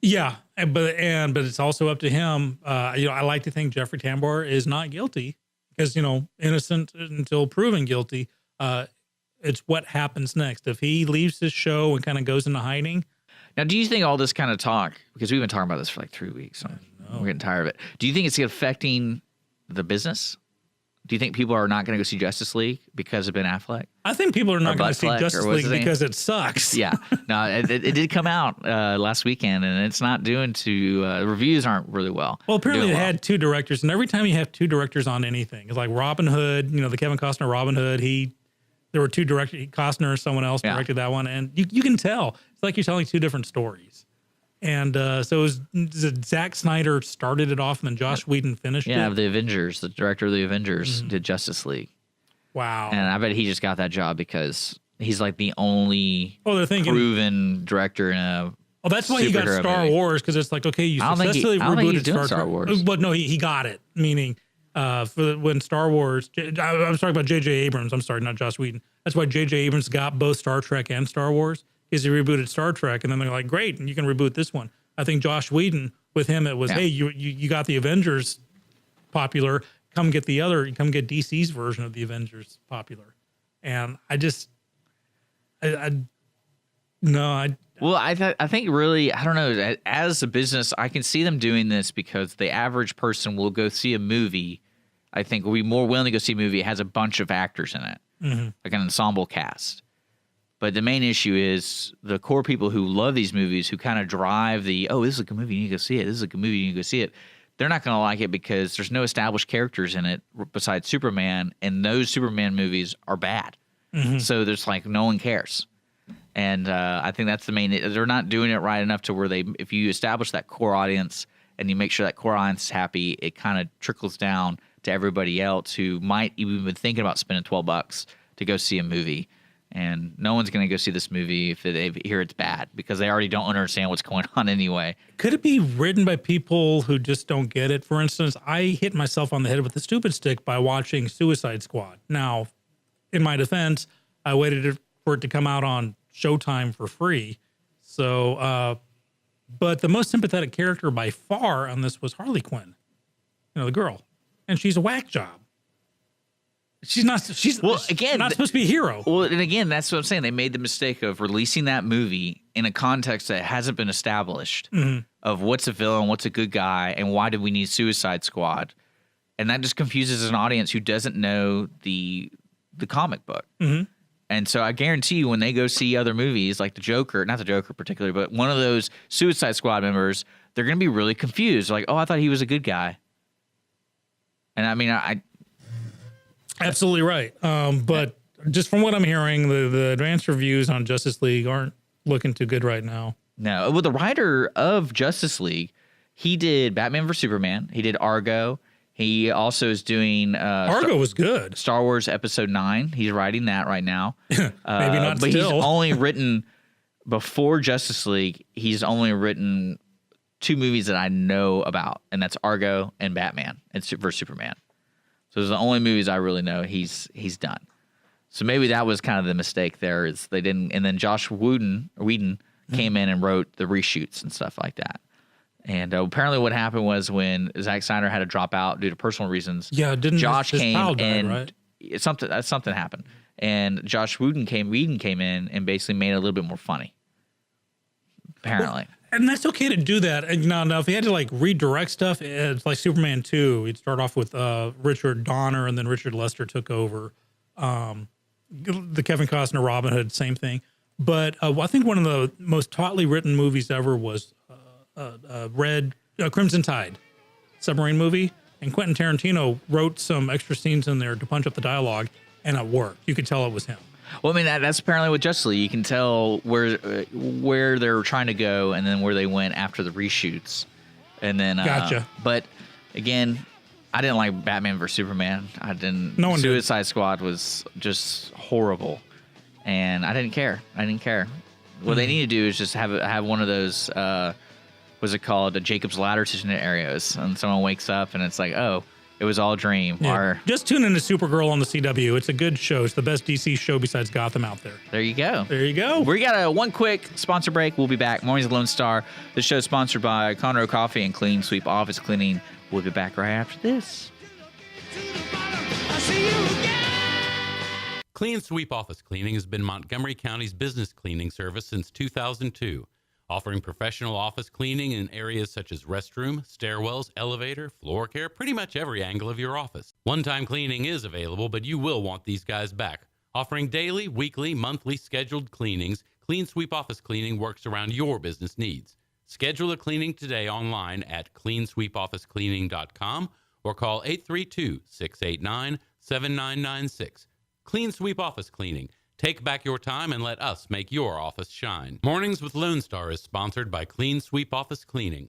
Yeah, but it's also up to him. I like to think Jeffrey Tambor is not guilty because, innocent until proven guilty. It's what happens next. If he leaves his show and kind of goes into hiding. Now, do you think all this kind of talk, because we've been talking about this for like 3 weeks, we're getting tired of it. Do you think it's affecting the business? Do you think people are not going to go see Justice League because of Ben Affleck? I think people are not going to see Buttfleck, Justice or what's League his name? because it sucks. Yeah. No, it did come out last weekend, and it's not doing the reviews aren't really well. Well, apparently doing it had two directors, and every time you have two directors on anything, it's like Robin Hood, the Kevin Costner Robin Hood, there were two directors, Costner or someone else directed that one, and you can tell. It's like you're telling two different stories. And so it was Zack Snyder started it off, and then Joss Whedon finished it. Yeah, the Avengers, the director of the Avengers did Justice League. Wow. And I bet he just got that job because he's like the only they're thinking, proven director in a that's why he got superhero Star movie. Wars, because it's like, okay, you I don't think successfully he's rebooted doing Star Star Wars. But no, he got it, meaning when Star Wars, I was talking about J.J. Abrams, I'm sorry, not Joss Whedon. That's why J.J. Abrams got both Star Trek and Star Wars, because he rebooted Star Trek, and then they're like, great, and you can reboot this one. I think Joss Whedon, with him, it was, hey, you got the Avengers popular, come get DC's version of the Avengers popular. And I think really, I don't know, as a business, I can see them doing this because the average person will go see a movie. I think will be more willing to go see a movie. It has a bunch of actors in it, like an ensemble cast. But the main issue is the core people who love these movies, who kind of drive this is a good movie, you need to go see it. This is a good movie, you need to go see it. They're not going to like it because there's no established characters in it besides Superman, and those Superman movies are bad. So there's like no one cares. And I think that's the main. They're not doing it right enough to where if you establish that core audience and you make sure that core audience is happy, it kind of trickles down to everybody else who might even been thinking about spending $12 to go see a movie. And no one's going to go see this movie if they hear it's bad because they already don't understand what's going on anyway. Could it be written by people who just don't get it? For instance, I hit myself on the head with the stupid stick by watching Suicide Squad. Now, in my defense, I waited for it to come out on Showtime for free. So, but the most sympathetic character by far on this was Harley Quinn, the girl. And she's a whack job. She's not supposed to be a hero. Well, and again, that's what I'm saying. They made the mistake of releasing that movie in a context that hasn't been established of what's a villain, what's a good guy, and why do we need Suicide Squad. And that just confuses an audience who doesn't know the comic book. And so I guarantee you when they go see other movies like the Joker, not the Joker particularly, but one of those Suicide Squad members, they're going to be really confused. Like, oh, I thought he was a good guy. And I mean, I Absolutely right. But just from what I'm hearing, the advanced reviews on Justice League aren't looking too good right now. No. Well, the writer of Justice League, he did Batman vs. Superman. He did Argo. He also is doing Argo was good. Star Wars Episode 9. He's writing that right now. Maybe not but still. he's only written, before Justice League, he's only written 2 movies that I know about, and that's Argo and Batman and vs. Superman. So those are the only movies I really know he's done. So maybe that was kind of the mistake there, is they didn't. And then Josh Whedon came in and wrote the reshoots and stuff like that. And apparently, what happened was when Zack Snyder had to drop out due to personal reasons. Yeah, didn't Josh his came pal died, and right? something happened, and Josh Whedon came in and basically made it a little bit more funny. Apparently. And that's okay to do that. And now if he had to like redirect stuff, it's like Superman 2. He'd start off with Richard Donner, and then Richard Lester took over. The Kevin Costner Robin Hood, same thing. But I think one of the most tautly written movies ever was Crimson Tide, submarine movie. And Quentin Tarantino wrote some extra scenes in there to punch up the dialogue, and it worked. You could tell it was him. Well, I mean, that's apparently with Justice League. You can tell where they're trying to go, and then where they went after the reshoots. And then, Gotcha. But again, I didn't like Batman vs. Superman. I didn't. No one did. Suicide Squad was just horrible, and I didn't care. What they need to do is just have one of those. What's it called? A Jacob's Ladder scenarios, and someone wakes up and it's like, oh, it was all a dream. Yeah. Or Just tune into Supergirl on the CW. It's a good show. It's the best DC show besides Gotham out there. there you go. There you go. We got one quick sponsor break. We'll be back. Mornings with Lone Star. The show is sponsored by Conroe Coffee and Clean Sweep Office Cleaning. We'll be back right after this. Clean Sweep Office Cleaning has been Montgomery County's business cleaning service since 2002, offering professional office cleaning in areas such as restroom, stairwells, elevator, floor care, pretty much every angle of your office. One-time cleaning is available, but you will want these guys back. Offering daily, weekly, monthly scheduled cleanings, Clean Sweep Office Cleaning works around your business needs. Schedule a cleaning today online at cleansweepofficecleaning.com or call 832-689-7996. Clean Sweep Office Cleaning. Take back your time and let us make your office shine. Mornings with Lone Star is sponsored by Clean Sweep Office Cleaning.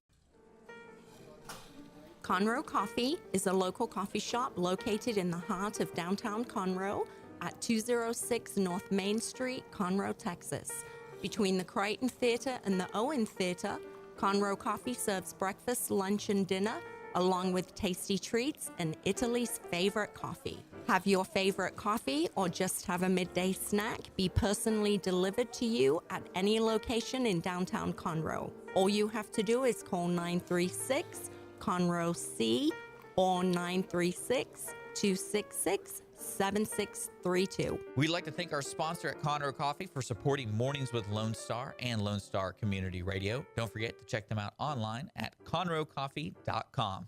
Conroe Coffee is a local coffee shop located in the heart of downtown Conroe at 206 North Main Street, Conroe, Texas. Between the Crichton Theater and the Owen Theater, Conroe Coffee serves breakfast, lunch, and dinner, along with tasty treats and Italy's favorite coffee. Have your favorite coffee or just have a midday snack be personally delivered to you at any location in downtown Conroe. All you have to do is call 936-CONROE-C or 936-266-7632. We'd like to thank our sponsor at Conroe Coffee for supporting Mornings with Lone Star and Lone Star Community Radio. Don't forget to check them out online at conroecoffee.com.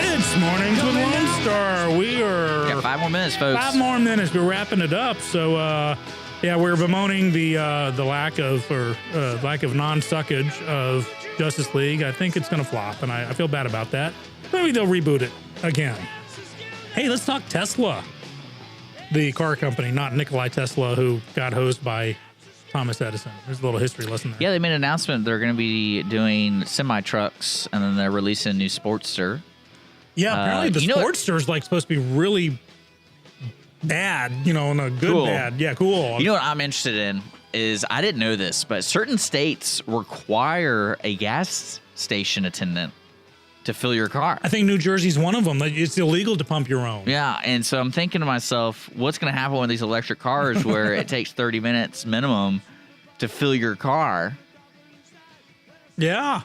It's Mornings with Lone Star. We are... Got 5 more minutes, folks. 5 more minutes. We're wrapping it up. So, yeah, we're bemoaning the lack of non-suckage of Justice League. I think it's going to flop, and I feel bad about that. Maybe they'll reboot it again. Hey, let's talk Tesla, the car company, not Nikolai Tesla, who got hosed by Thomas Edison. There's a little history lesson there. Yeah, they made an announcement they're going to be doing semi-trucks, and then they're releasing a new Sportster. Yeah, apparently the Sportster is like supposed to be really bad, in a good Cool. bad. Yeah, cool. You know what I'm interested in is, I didn't know this, but certain states require a gas station attendant to fill your car. I think New Jersey's one of them. It's illegal to pump your own. Yeah, and so I'm thinking to myself, what's going to happen with these electric cars where it takes 30 minutes minimum to fill your car? Yeah.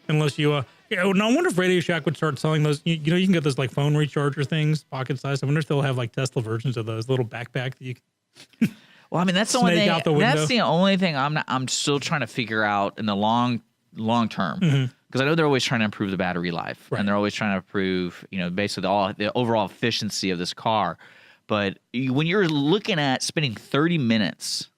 Unless you, Yeah, well, no, I wonder if Radio Shack would start selling those. You know, you can get those like phone recharger things, pocket size. I wonder if they'll have like Tesla versions of those little backpack that you can. Well, I mean, that's the only Snake thing. out the window. That's the only thing I'm still trying to figure out in the long term, because I know they're always trying to improve the battery life, Right. and they're always trying to improve, you know, basically the overall efficiency of this car. But when you're looking at spending 30 minutes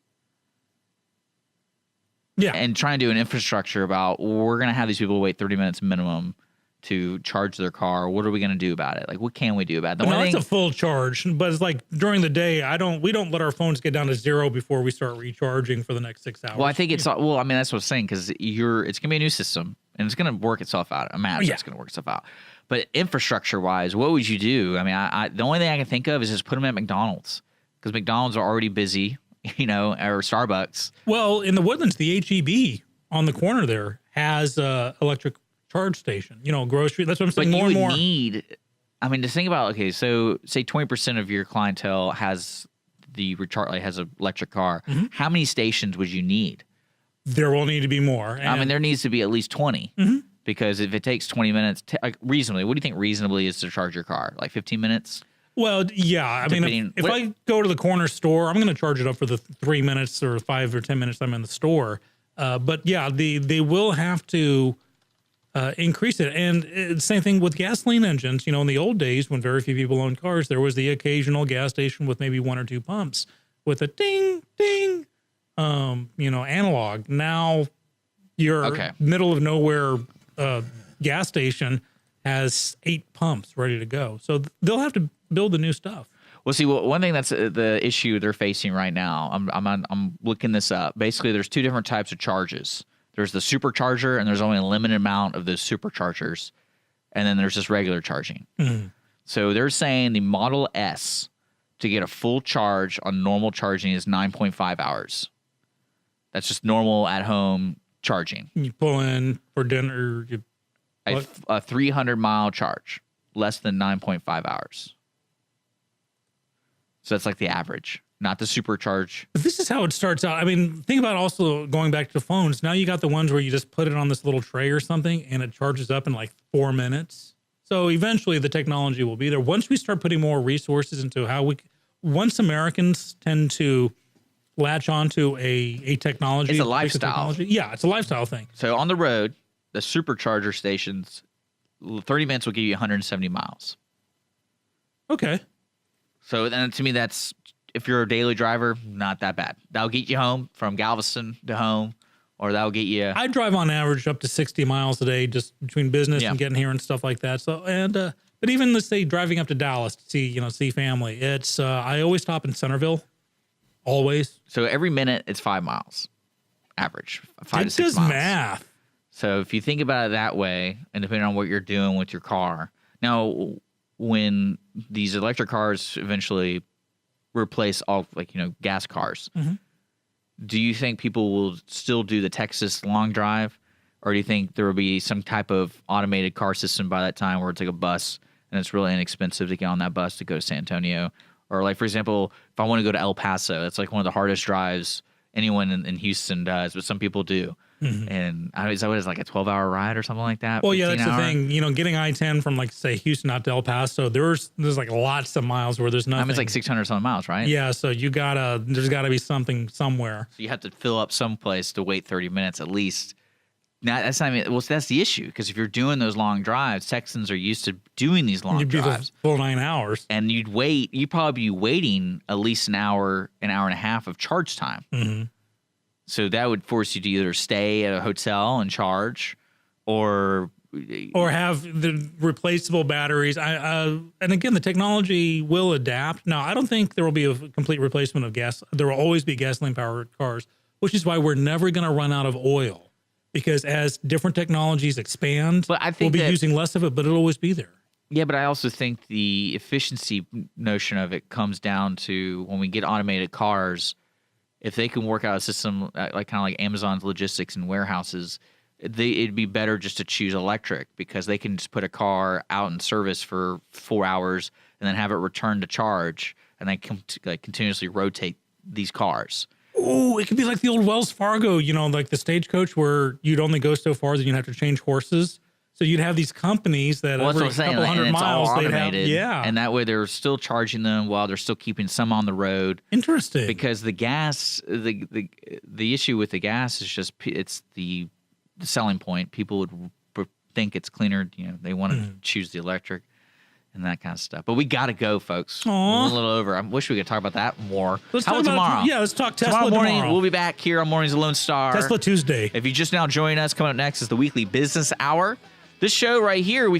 Yeah. and trying to do an infrastructure about we're going to have these people wait 30 minutes minimum to charge their car. What are we going to do about it? Like, what can we do about it? No, it's a full charge, but it's like during the day, we don't let our phones get down to 0 before we start recharging for the next 6 hours. Well, I think it's, well, I mean, that's what I'm saying, because it's going to be a new system and it's going to work itself out. Imagine it's going to work itself out. But infrastructure wise, what would you do? I mean, the only thing I can think of is just put them at McDonald's, because McDonald's are already busy, you know, or Starbucks. Well, in the Woodlands, the HEB on the corner there has electric charge station, you know, grocery. That's what I'm saying. But More you and would more. need, I mean, just think about, okay, so say 20% of your clientele has has an electric car. How many stations would you need? There will need to be more. I mean, there needs to be at least 20. Because if it takes 20 minutes, like reasonably, what do you think reasonably is to charge your car? Like 15 minutes? Well, yeah. I mean, Depending- if what- I go to the corner store, I'm going to charge it up for the 3 minutes or 5 or 10 minutes I'm in the store. But yeah, they will have to increase it. And same thing with gasoline engines. You know, in the old days when very few people owned cars, there was the occasional gas station with maybe 1 or 2 pumps with a ding, ding, you know, analog. Now your middle of nowhere gas station has 8 pumps ready to go. So they'll have to build the new stuff. Well, see, one thing that's the issue they're facing right now. I'm looking this up. Basically, there's 2 different types of charges. There's the supercharger, and there's only a limited amount of those superchargers, and then there's just regular charging. So they're saying the Model S to get a full charge on normal charging is 9.5 hours. That's just normal at home charging. You pull in for dinner. A 300-mile charge, less than 9.5 hours. So that's like the average, not the supercharge. But this is how it starts out. I mean, think about also going back to phones. Now you got the ones where you just put it on this little tray or something and it charges up in like 4 minutes. So eventually the technology will be there. Once we start putting more resources into once Americans tend to latch onto a technology. It's a lifestyle. Yeah, it's a lifestyle thing. So on the road, the supercharger stations, 30 minutes will give you 170 miles. Okay. So then to me, that's, if you're a daily driver, not that bad. That'll get you home from Galveston to home, or that'll get you. I drive on average up to 60 miles a day just between business and getting here and stuff like that. So, but even let's say driving up to Dallas to see family, it's, I always stop in Centerville. Always. So every minute it's 5 miles, average, 5 to 6 does miles. math. So if you think about it that way, and depending on what you're doing with your car, now when these electric cars eventually replace all gas cars, do you think people will still do the Texas long drive, or do you think there will be some type of automated car system by that time where it's like a bus and it's really inexpensive to get on that bus to go to San Antonio? Or like, for example, if I want to go to El Paso, it's like one of the hardest drives anyone in Houston does, but some people do. And is that what it's like, a 12-hour ride or something like that? Well, yeah, that's 15 the hour? thing. Getting I-10 from like say Houston out to El Paso, there's like lots of miles where there's nothing. I mean, it's like 600 something miles, right? Yeah, so there's gotta be something somewhere. So you have to fill up someplace to wait 30 minutes at least. Now, that's not even, well, that's the issue, because if you're doing those long drives, Texans are used to doing these long You'd be the drives. full 9 hours. And you'd probably be waiting at least an hour and a half of charge time. So that would force you to either stay at a hotel and charge, or have the replaceable batteries. And again, the technology will adapt. Now, I don't think there will be a complete replacement of gas. There will always be gasoline-powered cars, which is why we're never going to run out of oil. Because as different technologies expand, But I think we'll be that- using less of it, but it'll always be there. Yeah, but I also think the efficiency notion of it comes down to when we get automated cars, if they can work out a system like kind of like Amazon's logistics and warehouses, it'd be better just to choose electric, because they can just put a car out in service for 4 hours and then have it returned to charge, and they continuously rotate these cars. Oh, it could be like the old Wells Fargo, like the stagecoach where you'd only go so far, then you'd have to change horses. So you'd have these companies that Well, that's every what I'm saying. couple And hundred it's all miles they'd have. automated. Yeah. And that way they're still charging them while they're still keeping some on the road. Interesting. Because the gas, the issue with the gas is just it's the selling point. People would think it's cleaner. You know, they want to choose the electric and that kind of stuff. But we got to go, folks. Aw. We're a little over. I wish we could talk about that more. Let's How talk about tomorrow? Yeah, let's talk Tesla Tomorrow morning, tomorrow. we'll be back here on Mornings of Lone Star. Tesla Tuesday. If you just now join us, coming up next is the Weekly Business Hour. This show right here, not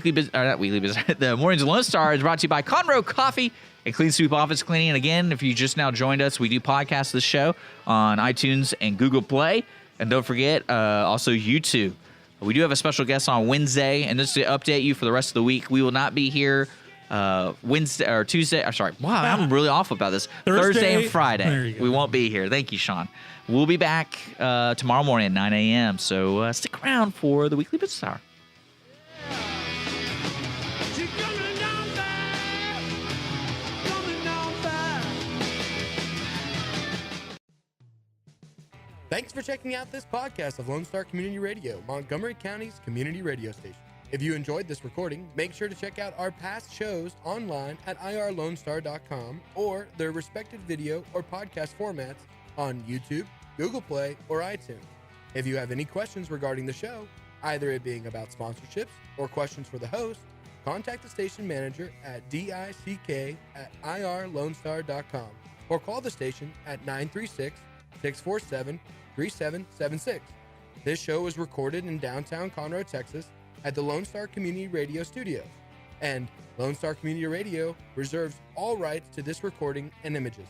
Weekly Business, the Mornings of Lone Star, is brought to you by Conroe Coffee and Clean Sweep Office Cleaning. And again, if you just now joined us, we do podcast this show on iTunes and Google Play. And don't forget, also YouTube. We do have a special guest on Wednesday. And just to update you for the rest of the week, we will not be here Wednesday or Tuesday. Wow, I'm really off about this. Thursday and There Friday. you go. We won't be here. Thank you, Sean. We'll be back tomorrow morning at 9 a.m. So stick around for the Weekly Business Hour. She's coming down fast, coming down fast. Thanks for checking out this podcast of Lone Star Community Radio, Montgomery County's community radio station. If you enjoyed this recording, make sure to check out our past shows online at irlonestar.com or their respective video or podcast formats on YouTube, Google Play, or iTunes. If you have any questions regarding the show, either it being about sponsorships or questions for the host, contact the station manager at dick@irlonestar.com or call the station at 936-647-3776. This show was recorded in downtown Conroe, Texas at the Lone Star Community Radio Studios, and Lone Star Community Radio reserves all rights to this recording and images.